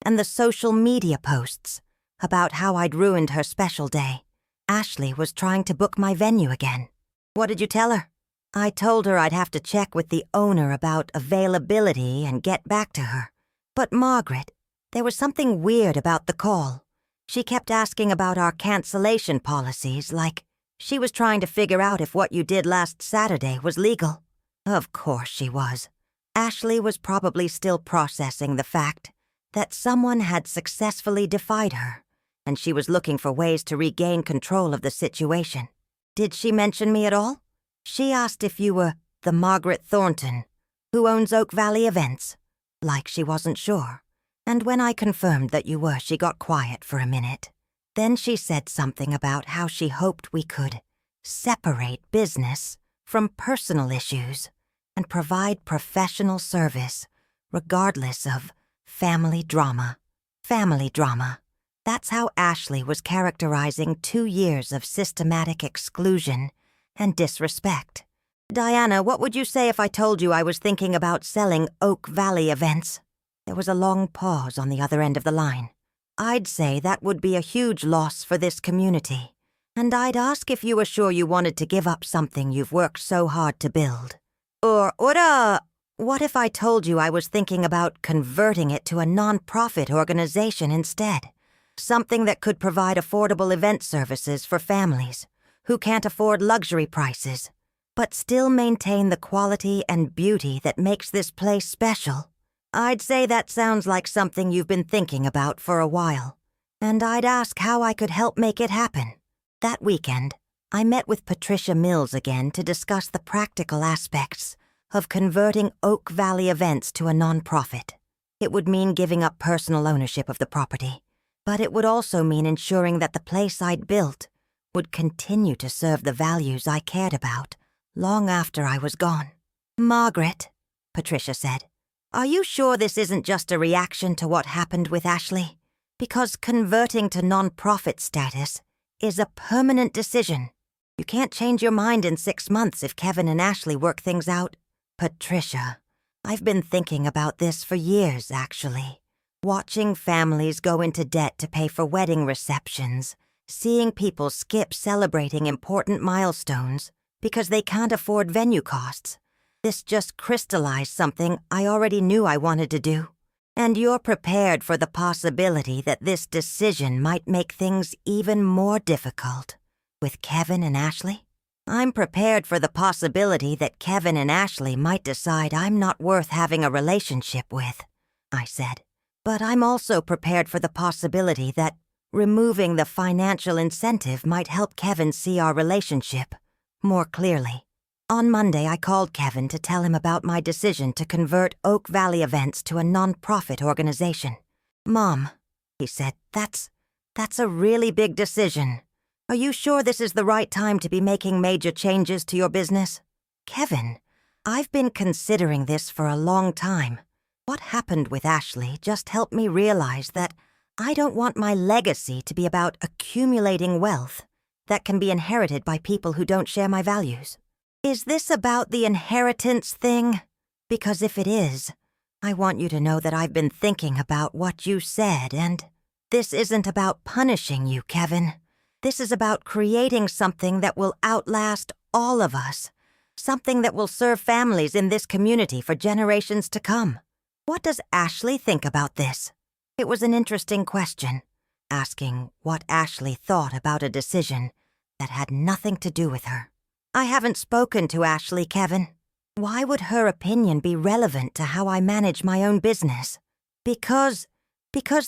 and the social media posts about how I'd ruined her special day, Ashley was trying to book my venue again. What did you tell her? I told her I'd have to check with the owner about availability and get back to her. But Margaret, there was something weird about the call. She kept asking about our cancellation policies, like she was trying to figure out if what you did last Saturday was legal. Of course she was. Ashley was probably still processing the fact that someone had successfully defied her, and she was looking for ways to regain control of the situation. Did she mention me at all? She asked if you were the Margaret Thornton, who owns Oak Valley Events, like she wasn't sure. And when I confirmed that you were, she got quiet for a minute. Then she said something about how she hoped we could separate business from personal issues and provide professional service, regardless of family drama. Family drama. That's how Ashley was characterizing 2 years of systematic exclusion and disrespect. Diana, what would you say if I told you I was thinking about selling Oak Valley events? There was a long pause on the other end of the line. I'd say that would be a huge loss for this community, and I'd ask if you were sure you wanted to give up something you've worked so hard to build. Or what if I told you I was thinking about converting it to a non-profit organization instead? Something that could provide affordable event services for families who can't afford luxury prices, but still maintain the quality and beauty that makes this place special. I'd say that sounds like something you've been thinking about for a while, and I'd ask how I could help make it happen. That weekend, I met with Patricia Mills again to discuss the practical aspects of converting Oak Valley Events to a nonprofit. It would mean giving up personal ownership of the property, but it would also mean ensuring that the place I'd built would continue to serve the values I cared about long after I was gone. "Margaret," Patricia said, "are you sure this isn't just a reaction to what happened with Ashley? Because converting to non-profit status is a permanent decision. You can't change your mind in 6 months if Kevin and Ashley work things out." "Patricia, I've been thinking about this for years, actually. Watching families go into debt to pay for wedding receptions, seeing people skip celebrating important milestones because they can't afford venue costs. This just crystallized something I already knew I wanted to do. And you're prepared for the possibility that this decision might make things even more difficult with Kevin and Ashley? I'm prepared for the possibility that Kevin and Ashley might decide I'm not worth having a relationship with," I said. "But I'm also prepared for the possibility that removing the financial incentive might help Kevin see our relationship more clearly." On Monday, I called Kevin to tell him about my decision to convert Oak Valley Events to a non-profit organization. "Mom," he said, that's a really big decision. Are you sure this is the right time to be making major changes to your business?" "Kevin, I've been considering this for a long time. What happened with Ashley just helped me realize that I don't want my legacy to be about accumulating wealth that can be inherited by people who don't share my values." "Is this about the inheritance thing? Because if it is, I want you to know that I've been thinking about what you said, and this isn't about punishing you, Kevin. This is about creating something that will outlast all of us, something that will serve families in this community for generations to come. What does Ashley think about this?" It was an interesting question, asking what Ashley thought about a decision that had nothing to do with her. "I haven't spoken to Ashley, Kevin. Why would her opinion be relevant to how I manage my own business? Because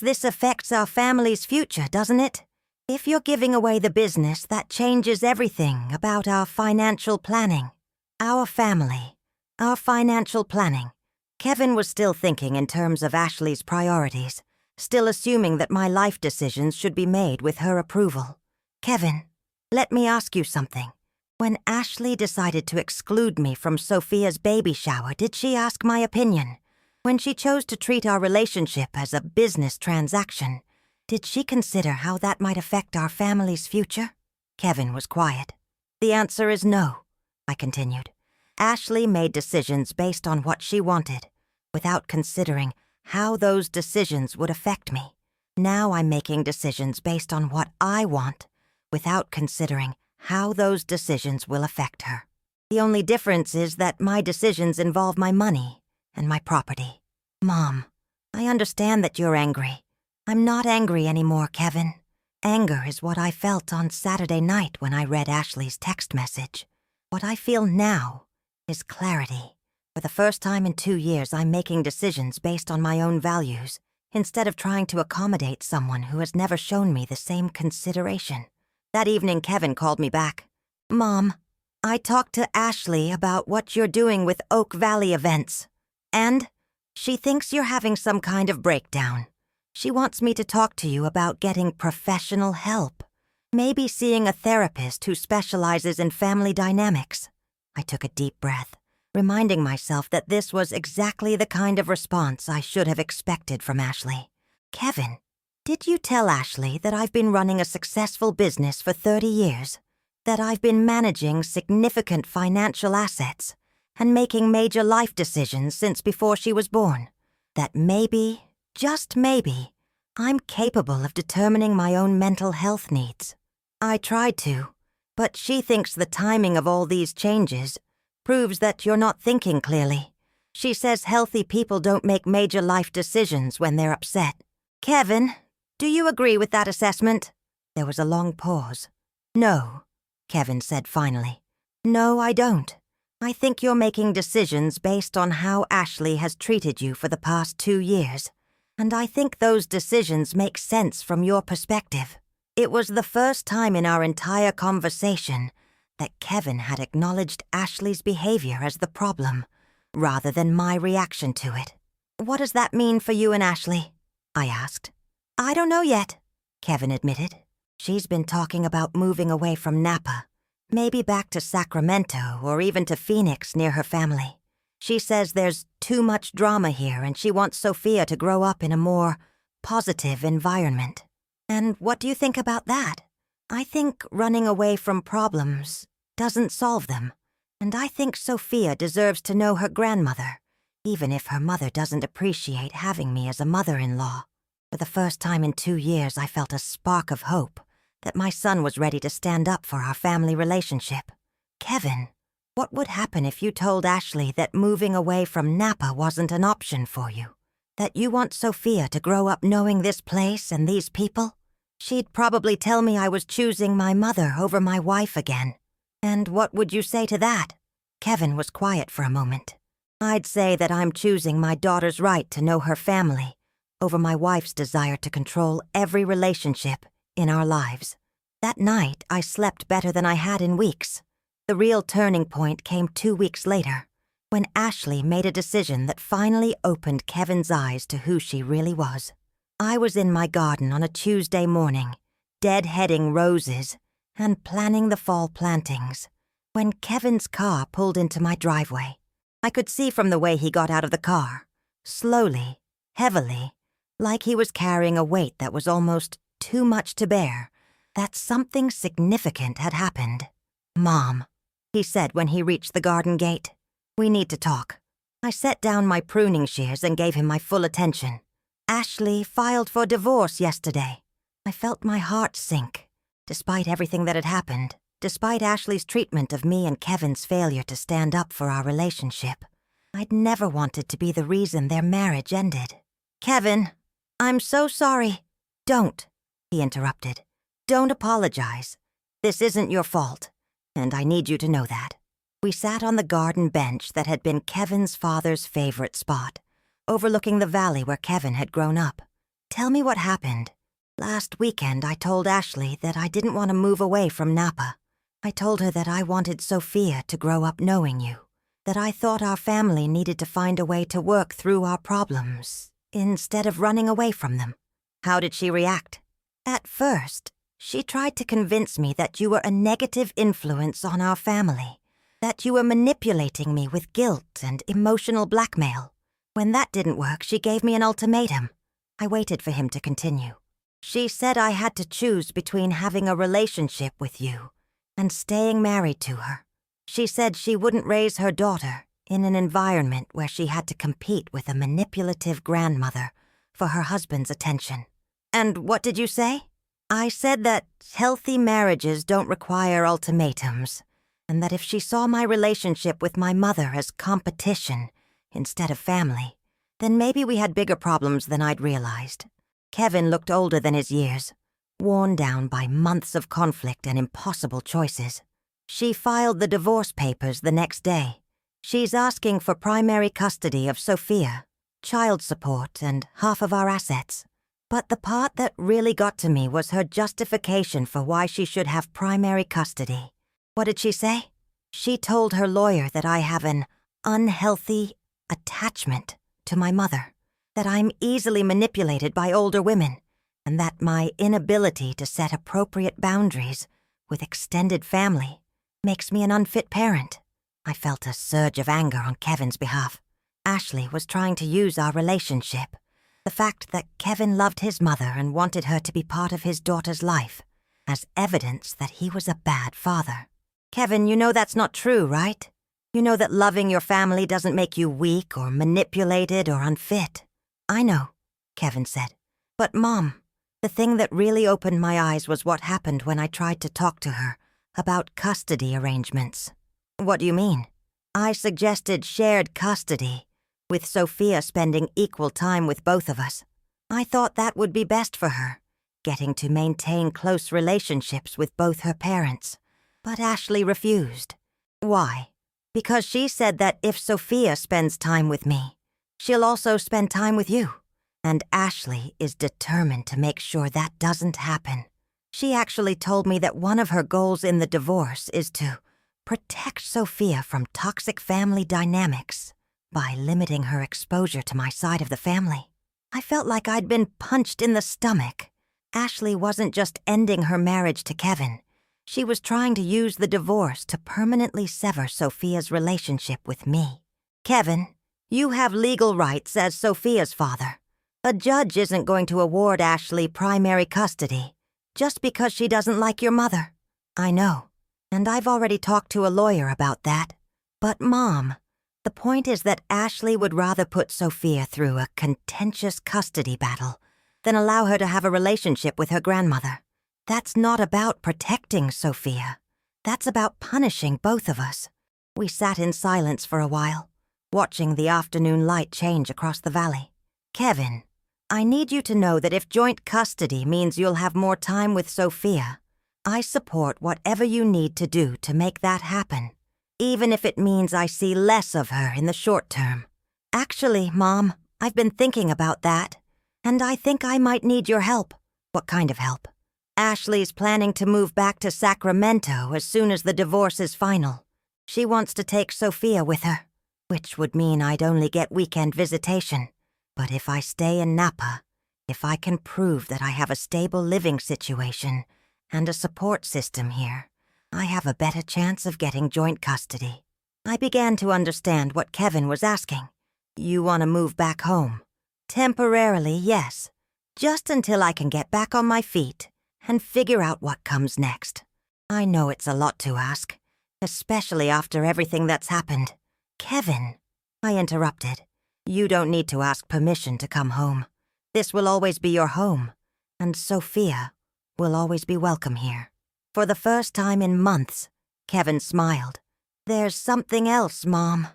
this affects our family's future, doesn't it? If you're giving away the business, that changes everything about our financial planning. Our family, our financial planning." Kevin was still thinking in terms of Ashley's priorities, still assuming that my life decisions should be made with her approval. "Kevin, let me ask you something. When Ashley decided to exclude me from Sophia's baby shower, did she ask my opinion? When she chose to treat our relationship as a business transaction, did she consider how that might affect our family's future?" Kevin was quiet. "The answer is no," I continued. "Ashley made decisions based on what she wanted, without considering how those decisions would affect me. Now I'm making decisions based on what I want, without considering how those decisions will affect her. The only difference is that my decisions involve my money and my property." "Mom, I understand that you're angry. I'm not angry anymore, Kevin. Anger is what I felt on Saturday night when I read Ashley's text message. What I feel now is clarity. For the first time in 2 years, I'm making decisions based on my own values, instead of trying to accommodate someone who has never shown me the same consideration." That evening, Kevin called me back. "Mom, I talked to Ashley about what you're doing with Oak Valley Events, and she thinks you're having some kind of breakdown. She wants me to talk to you about getting professional help, maybe seeing a therapist who specializes in family dynamics." I took a deep breath, reminding myself that this was exactly the kind of response I should have expected from Ashley. "Kevin, did you tell Ashley that I've been running a successful business for 30 years? That I've been managing significant financial assets and making major life decisions since before she was born? That maybe, just maybe, I'm capable of determining my own mental health needs?" I tried to, but she thinks the timing of all these changes proves that you're not thinking clearly. She says healthy people don't make major life decisions when they're upset. "Kevin, do you agree with that assessment?" There was a long pause. "No," Kevin said finally. "No, I don't. I think you're making decisions based on how Ashley has treated you for the past 2 years, and I think those decisions make sense from your perspective." It was the first time in our entire conversation that Kevin had acknowledged Ashley's behavior as the problem, rather than my reaction to it. "What does that mean for you and Ashley?" I asked. "I don't know yet," Kevin admitted. She's been talking about moving away from Napa, maybe back to Sacramento or even to Phoenix near her family. She says there's too much drama here and she wants Sophia to grow up in a more positive environment. And what do you think about that? I think running away from problems doesn't solve them, and I think Sophia deserves to know her grandmother, even if her mother doesn't appreciate having me as a mother-in-law. For the first time in 2 years, I felt a spark of hope that my son was ready to stand up for our family relationship. Kevin, what would happen if you told Ashley that moving away from Napa wasn't an option for you? That you want Sophia to grow up knowing this place and these people? She'd probably tell me I was choosing my mother over my wife again. And what would you say to that? Kevin was quiet for a moment. I'd say that I'm choosing my daughter's right to know her family over my wife's desire to control every relationship in our lives. That night, I slept better than I had in weeks. The real turning point came 2 weeks later, when Ashley made a decision that finally opened Kevin's eyes to who she really was. I was in my garden on a Tuesday morning, deadheading roses and planning the fall plantings, when Kevin's car pulled into my driveway. I could see from the way he got out of the car, slowly, heavily, like he was carrying a weight that was almost too much to bear, that something significant had happened. "Mom," he said when he reached the garden gate, "we need to talk." I set down my pruning shears and gave him my full attention. Ashley filed for divorce yesterday. I felt my heart sink. Despite everything that had happened, despite Ashley's treatment of me and Kevin's failure to stand up for our relationship, I'd never wanted to be the reason their marriage ended. "Kevin, I'm so sorry." "Don't," he interrupted. "Don't apologize. This isn't your fault, and I need you to know that." We sat on the garden bench that had been Kevin's father's favorite spot, overlooking the valley where Kevin had grown up. "Tell me what happened." "Last weekend, I told Ashley that I didn't want to move away from Napa. I told her that I wanted Sophia to grow up knowing you, that I thought our family needed to find a way to work through our problems, instead of running away from them." "How did she react?" "At first, she tried to convince me that you were a negative influence on our family, that you were manipulating me with guilt and emotional blackmail. When that didn't work, she gave me an ultimatum." I waited for him to continue. "She said I had to choose between having a relationship with you and staying married to her. She said she wouldn't raise her daughter in an environment where she had to compete with a manipulative grandmother for her husband's attention." "And what did you say?" "I said that healthy marriages don't require ultimatums, and that if she saw my relationship with my mother as competition instead of family, then maybe we had bigger problems than I'd realized." Kevin looked older than his years, worn down by months of conflict and impossible choices. "She filed the divorce papers the next day. She's asking for primary custody of Sophia, child support, and half of our assets. But the part that really got to me was her justification for why she should have primary custody. What did she say? She told her lawyer that I have an unhealthy attachment to my mother, that I'm easily manipulated by older women, and that my inability to set appropriate boundaries with extended family makes me an unfit parent." I felt a surge of anger on Kevin's behalf. Ashley was trying to use our relationship, the fact that Kevin loved his mother and wanted her to be part of his daughter's life, as evidence that he was a bad father. "Kevin, you know that's not true, right? You know that loving your family doesn't make you weak or manipulated or unfit." "I know," Kevin said. "But Mom, the thing that really opened my eyes was what happened when I tried to talk to her about custody arrangements." "What do you mean?" "I suggested shared custody, with Sophia spending equal time with both of us. I thought that would be best for her, getting to maintain close relationships with both her parents. But Ashley refused." "Why?" "Because she said that if Sophia spends time with me, she'll also spend time with you. And Ashley is determined to make sure that doesn't happen. She actually told me that one of her goals in the divorce is to protect Sophia from toxic family dynamics by limiting her exposure to my side of the family." I felt like I'd been punched in the stomach. Ashley wasn't just ending her marriage to Kevin. She was trying to use the divorce to permanently sever Sophia's relationship with me. Kevin, you have legal rights as Sophia's father. A judge isn't going to award Ashley primary custody just because she doesn't like your mother. I know, and I've already talked to a lawyer about that. But Mom, the point is that Ashley would rather put Sophia through a contentious custody battle than allow her to have a relationship with her grandmother. That's not about protecting Sophia. That's about punishing both of us. We sat in silence for a while, watching the afternoon light change across the valley. Kevin, I need you to know that if joint custody means you'll have more time with Sophia, I support whatever you need to do to make that happen, even if it means I see less of her in the short term. Actually, Mom, I've been thinking about that, and I think I might need your help. What kind of help? Ashley's planning to move back to Sacramento as soon as the divorce is final. She wants to take Sophia with her, which would mean I'd only get weekend visitation. But if I stay in Napa, if I can prove that I have a stable living situation and a support system here, I have a better chance of getting joint custody. I began to understand what Kevin was asking. You want to move back home? Temporarily, yes. Just until I can get back on my feet and figure out what comes next. I know it's a lot to ask, especially after everything that's happened. Kevin, I interrupted. You don't need to ask permission to come home. This will always be your home, and Sophia will always be welcome here. For the first time in months, Kevin smiled. There's something else, Mom.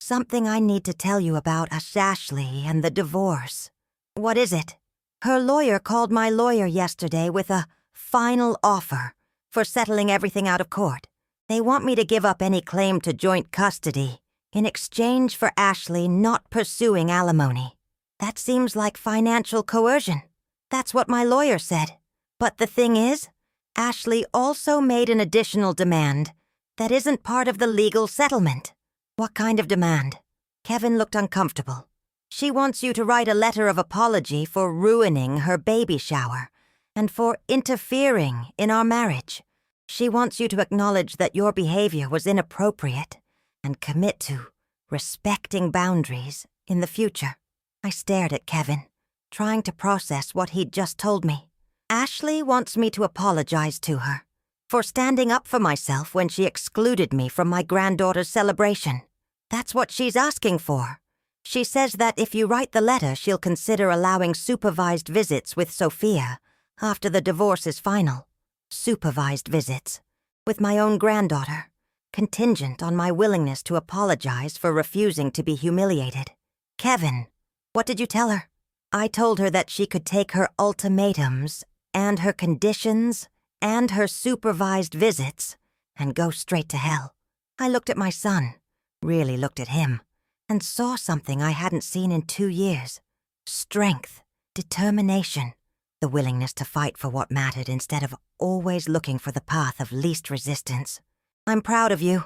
Something I need to tell you about Ashley and the divorce. What is it? Her lawyer called my lawyer yesterday with a final offer for settling everything out of court. They want me to give up any claim to joint custody in exchange for Ashley not pursuing alimony. That seems like financial coercion. That's what my lawyer said. But the thing is, Ashley also made an additional demand that isn't part of the legal settlement. What kind of demand? Kevin looked uncomfortable. She wants you to write a letter of apology for ruining her baby shower and for interfering in our marriage. She wants you to acknowledge that your behavior was inappropriate and commit to respecting boundaries in the future. I stared at Kevin, trying to process what he'd just told me. Ashley wants me to apologize to her for standing up for myself when she excluded me from my granddaughter's celebration. That's what she's asking for. She says that if you write the letter, she'll consider allowing supervised visits with Sophia after the divorce is final. Supervised visits with my own granddaughter, contingent on my willingness to apologize for refusing to be humiliated. Kevin, what did you tell her? I told her that she could take her ultimatums and her conditions and her supervised visits and go straight to hell. I looked at my son, really looked at him, and saw something I hadn't seen in 2 years. Strength, determination, the willingness to fight for what mattered instead of always looking for the path of least resistance. I'm proud of you,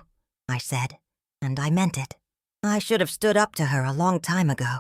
I said, and I meant it. I should have stood up to her a long time ago,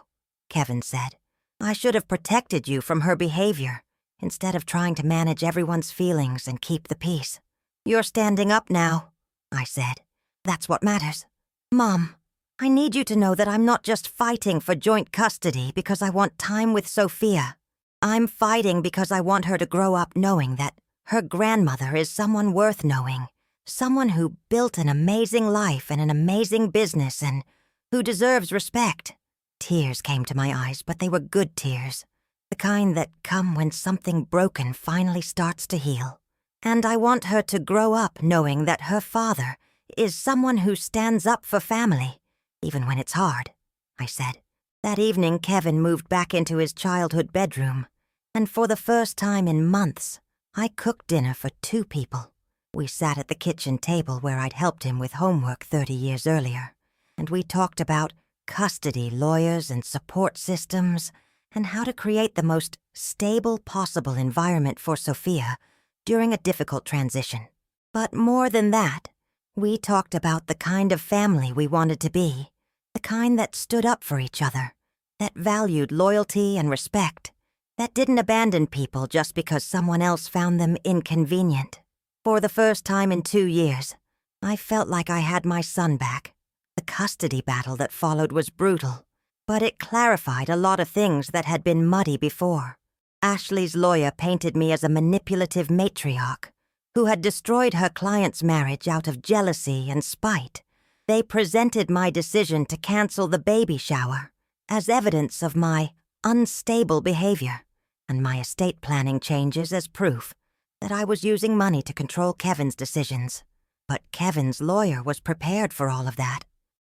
Kevin said. I should have protected you from her behavior instead of trying to manage everyone's feelings and keep the peace. You're standing up now, I said. That's what matters. Mom, I need you to know that I'm not just fighting for joint custody because I want time with Sophia. I'm fighting because I want her to grow up knowing that her grandmother is someone worth knowing, someone who built an amazing life and an amazing business and who deserves respect. Tears came to my eyes, but they were good tears, the kind that come when something broken finally starts to heal. And I want her to grow up knowing that her father is someone who stands up for family, even when it's hard, I said. That evening, Kevin moved back into his childhood bedroom, and for the first time in months, I cooked dinner for 2 people. We sat at the kitchen table where I'd helped him with homework 30 years earlier, and we talked about custody lawyers and support systems and how to create the most stable possible environment for Sophia during a difficult transition. But more than that, we talked about the kind of family we wanted to be, the kind that stood up for each other, that valued loyalty and respect, that didn't abandon people just because someone else found them inconvenient. For the first time in 2 years, I felt like I had my son back. The custody battle that followed was brutal, but it clarified a lot of things that had been muddy before. Ashley's lawyer painted me as a manipulative matriarch who had destroyed her client's marriage out of jealousy and spite. They presented my decision to cancel the baby shower as evidence of my unstable behavior, and my estate planning changes as proof that I was using money to control Kevin's decisions. But Kevin's lawyer was prepared for all of that.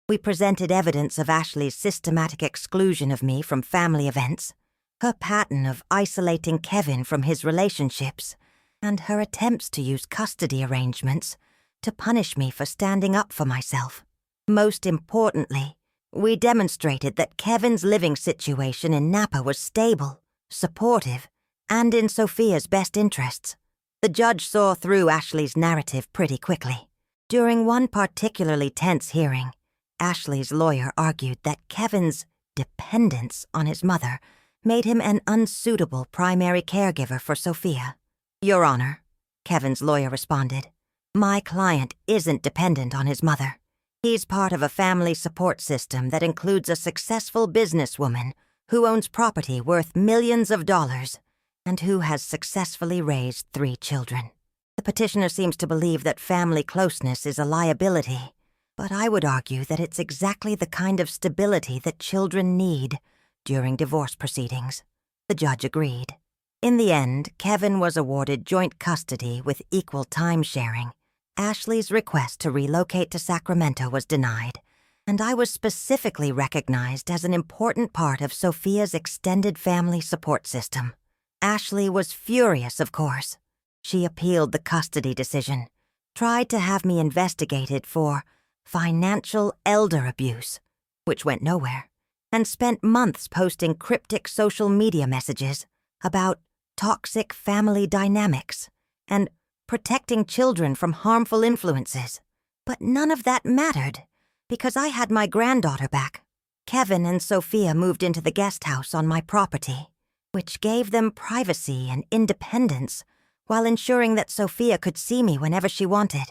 We presented evidence of Ashley's systematic exclusion of me from family events, her pattern of isolating Kevin from his relationships, and her attempts to use custody arrangements to punish me for standing up for myself. Most importantly, we demonstrated that Kevin's living situation in Napa was stable, supportive, and in Sophia's best interests. The judge saw through Ashley's narrative pretty quickly. During one particularly tense hearing, Ashley's lawyer argued that Kevin's dependence on his mother made him an unsuitable primary caregiver for Sophia. "Your Honor," Kevin's lawyer responded, "my client isn't dependent on his mother. He's part of a family support system that includes a successful businesswoman who owns property worth millions of dollars and who has successfully raised 3 children. The petitioner seems to believe that family closeness is a liability, but I would argue that it's exactly the kind of stability that children need during divorce proceedings." The judge agreed. In the end, Kevin was awarded joint custody with equal time sharing. Ashley's request to relocate to Sacramento was denied, and I was specifically recognized as an important part of Sophia's extended family support system. Ashley was furious, of course. She appealed the custody decision, tried to have me investigated for financial elder abuse, which went nowhere, and spent months posting cryptic social media messages about toxic family dynamics and protecting children from harmful influences. But none of that mattered, because I had my granddaughter back. Kevin and Sophia moved into the guest house on my property, which gave them privacy and independence while ensuring that Sophia could see me whenever she wanted.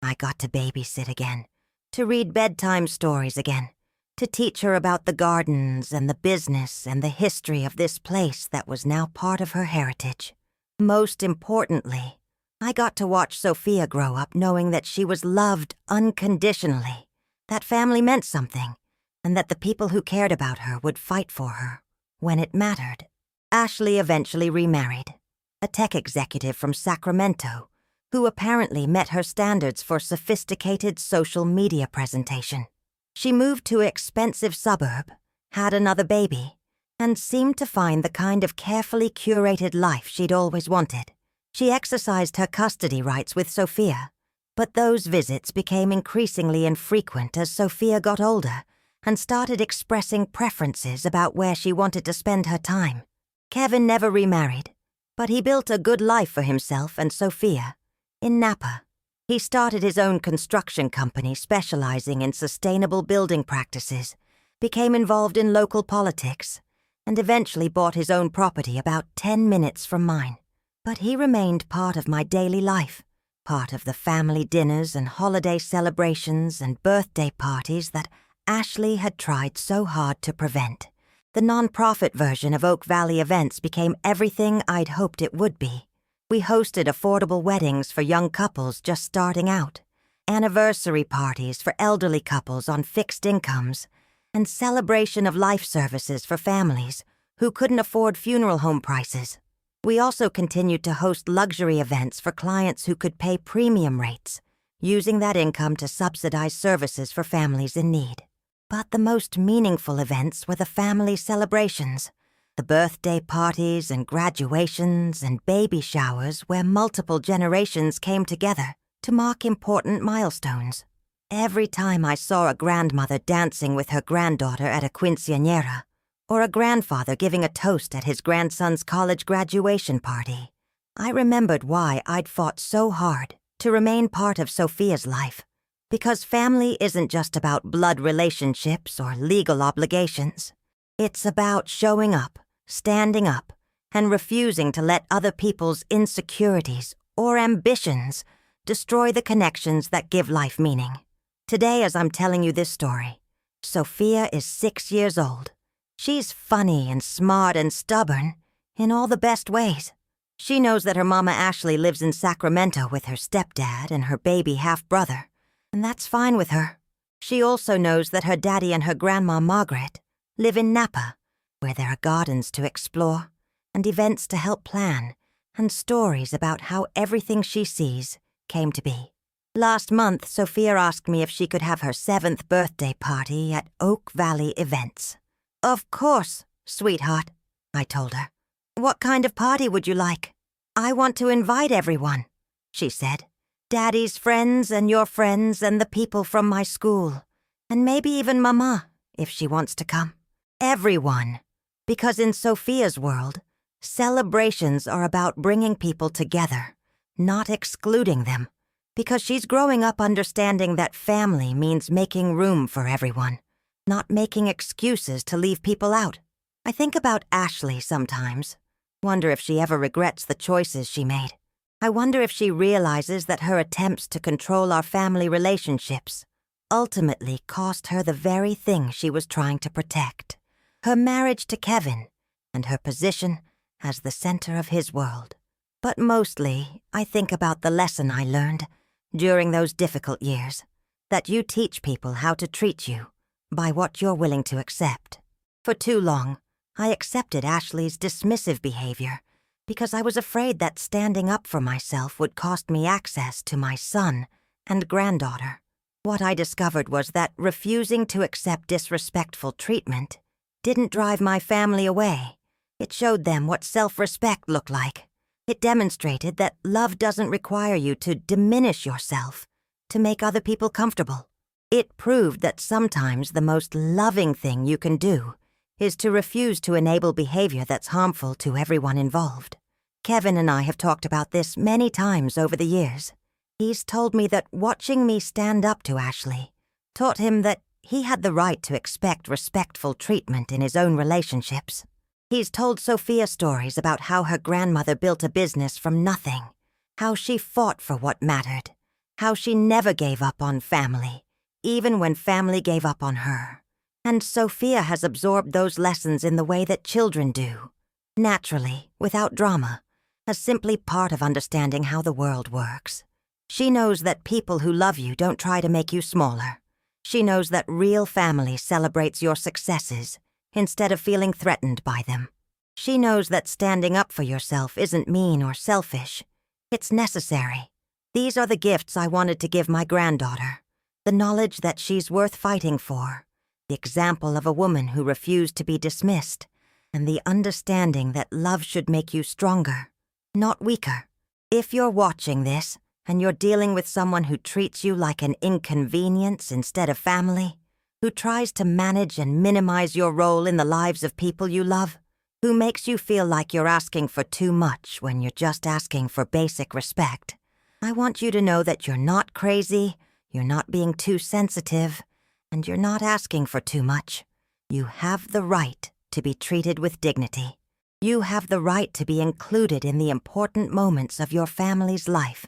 I got to babysit again, to read bedtime stories again, to teach her about the gardens and the business and the history of this place that was now part of her heritage. Most importantly, I got to watch Sophia grow up knowing that she was loved unconditionally, that family meant something, and that the people who cared about her would fight for her when it mattered. Ashley eventually remarried, a tech executive from Sacramento who apparently met her standards for sophisticated social media presentation. She moved to an expensive suburb, had another baby, and seemed to find the kind of carefully curated life she'd always wanted. She exercised her custody rights with Sophia, but those visits became increasingly infrequent as Sophia got older and started expressing preferences about where she wanted to spend her time. Kevin never remarried, but he built a good life for himself and Sophia in Napa. He started his own construction company specializing in sustainable building practices, became involved in local politics, and eventually bought his own property about 10 minutes from mine. But he remained part of my daily life, part of the family dinners and holiday celebrations and birthday parties that Ashley had tried so hard to prevent. The nonprofit version of Oak Valley events became everything I'd hoped it would be. We hosted affordable weddings for young couples just starting out, anniversary parties for elderly couples on fixed incomes, and celebration of life services for families who couldn't afford funeral home prices. We also continued to host luxury events for clients who could pay premium rates, using that income to subsidize services for families in need. But the most meaningful events were the family celebrations, the birthday parties and graduations and baby showers where multiple generations came together to mark important milestones. Every time I saw a grandmother dancing with her granddaughter at a quinceañera, or a grandfather giving a toast at his grandson's college graduation party, I remembered why I'd fought so hard to remain part of Sophia's life. Because family isn't just about blood relationships or legal obligations. It's about showing up, standing up, and refusing to let other people's insecurities or ambitions destroy the connections that give life meaning. Today, as I'm telling you this story, Sophia is 6 years old. She's funny and smart and stubborn in all the best ways. She knows that her mama Ashley lives in Sacramento with her stepdad and her baby half-brother, and that's fine with her. She also knows that her daddy and her grandma Margaret live in Napa, where there are gardens to explore and events to help plan and stories about how everything she sees came to be. Last month, Sophia asked me if she could have her 7th birthday party at Oak Valley Events. Of course, sweetheart, I told her. What kind of party would you like? I want to invite everyone, she said. Daddy's friends and your friends and the people from my school. And maybe even Mama, if she wants to come. Everyone. Because in Sophia's world, celebrations are about bringing people together, not excluding them. Because she's growing up understanding that family means making room for everyone, not making excuses to leave people out. I think about Ashley sometimes. Wonder if she ever regrets the choices she made. I wonder if she realizes that her attempts to control our family relationships ultimately cost her the very thing she was trying to protect, her marriage to Kevin and her position as the center of his world. But mostly, I think about the lesson I learned during those difficult years, that you teach people how to treat you by what you're willing to accept. For too long, I accepted Ashley's dismissive behavior because I was afraid that standing up for myself would cost me access to my son and granddaughter. What I discovered was that refusing to accept disrespectful treatment didn't drive my family away. It showed them what self-respect looked like. It demonstrated that love doesn't require you to diminish yourself to make other people comfortable. It proved that sometimes the most loving thing you can do is to refuse to enable behavior that's harmful to everyone involved. Kevin and I have talked about this many times over the years. He's told me that watching me stand up to Ashley taught him that he had the right to expect respectful treatment in his own relationships. He's told Sophia stories about how her grandmother built a business from nothing, how she fought for what mattered, how she never gave up on family, even when family gave up on her. And Sophia has absorbed those lessons in the way that children do, naturally, without drama, as simply part of understanding how the world works. She knows that people who love you don't try to make you smaller. She knows that real family celebrates your successes instead of feeling threatened by them. She knows that standing up for yourself isn't mean or selfish. It's necessary. These are the gifts I wanted to give my granddaughter. The knowledge that she's worth fighting for. The example of a woman who refused to be dismissed, and the understanding that love should make you stronger, not weaker. If you're watching this, and you're dealing with someone who treats you like an inconvenience instead of family, who tries to manage and minimize your role in the lives of people you love, who makes you feel like you're asking for too much when you're just asking for basic respect, I want you to know that you're not crazy, you're not being too sensitive, and you're not asking for too much. You have the right to be treated with dignity. You have the right to be included in the important moments of your family's life.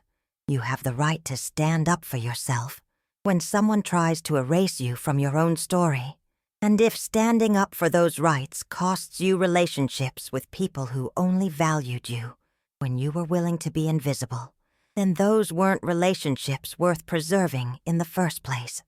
You have the right to stand up for yourself when someone tries to erase you from your own story. And if standing up for those rights costs you relationships with people who only valued you when you were willing to be invisible, then those weren't relationships worth preserving in the first place.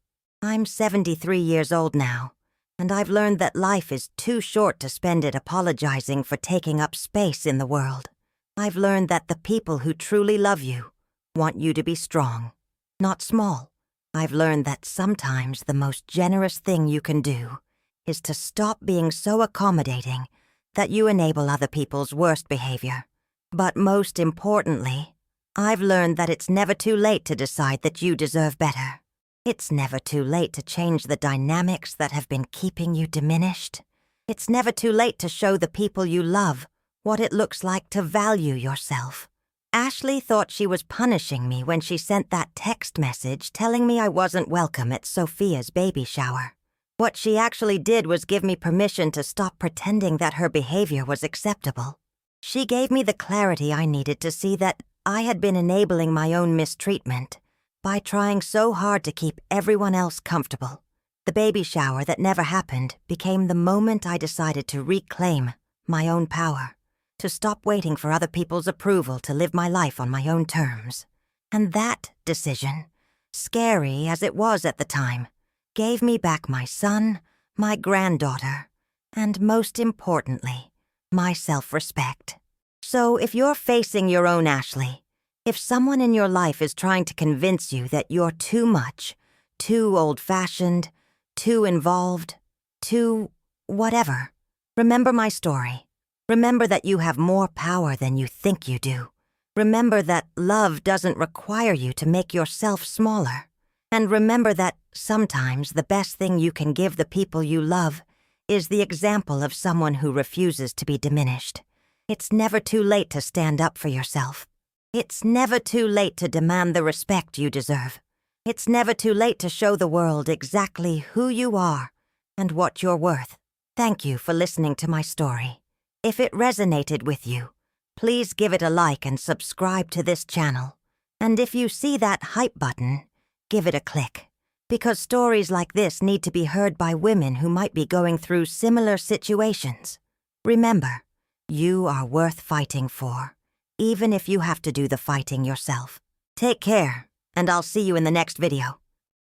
I'm 73 years old now, and I've learned that life is too short to spend it apologizing for taking up space in the world. I've learned that the people who truly love you want you to be strong, not small. I've learned that sometimes the most generous thing you can do is to stop being so accommodating that you enable other people's worst behavior. But most importantly, I've learned that it's never too late to decide that you deserve better. It's never too late to change the dynamics that have been keeping you diminished. It's never too late to show the people you love what it looks like to value yourself. Ashley thought she was punishing me when she sent that text message telling me I wasn't welcome at Sophia's baby shower. What she actually did was give me permission to stop pretending that her behavior was acceptable. She gave me the clarity I needed to see that I had been enabling my own mistreatment by trying so hard to keep everyone else comfortable. The baby shower that never happened became the moment I decided to reclaim my own power, to stop waiting for other people's approval to live my life on my own terms. And that decision, scary as it was at the time, gave me back my son, my granddaughter, and most importantly, my self-respect. So if you're facing your own Ashley, if someone in your life is trying to convince you that you're too much, too old-fashioned, too involved, too whatever, remember my story. Remember that you have more power than you think you do. Remember that love doesn't require you to make yourself smaller. And remember that sometimes the best thing you can give the people you love is the example of someone who refuses to be diminished. It's never too late to stand up for yourself. It's never too late to demand the respect you deserve. It's never too late to show the world exactly who you are and what you're worth. Thank you for listening to my story. If it resonated with you, please give it a like and subscribe to this channel. And if you see that hype button, give it a click. Because stories like this need to be heard by women who might be going through similar situations. Remember, you are worth fighting for, even if you have to do the fighting yourself. Take care, and I'll see you in the next video.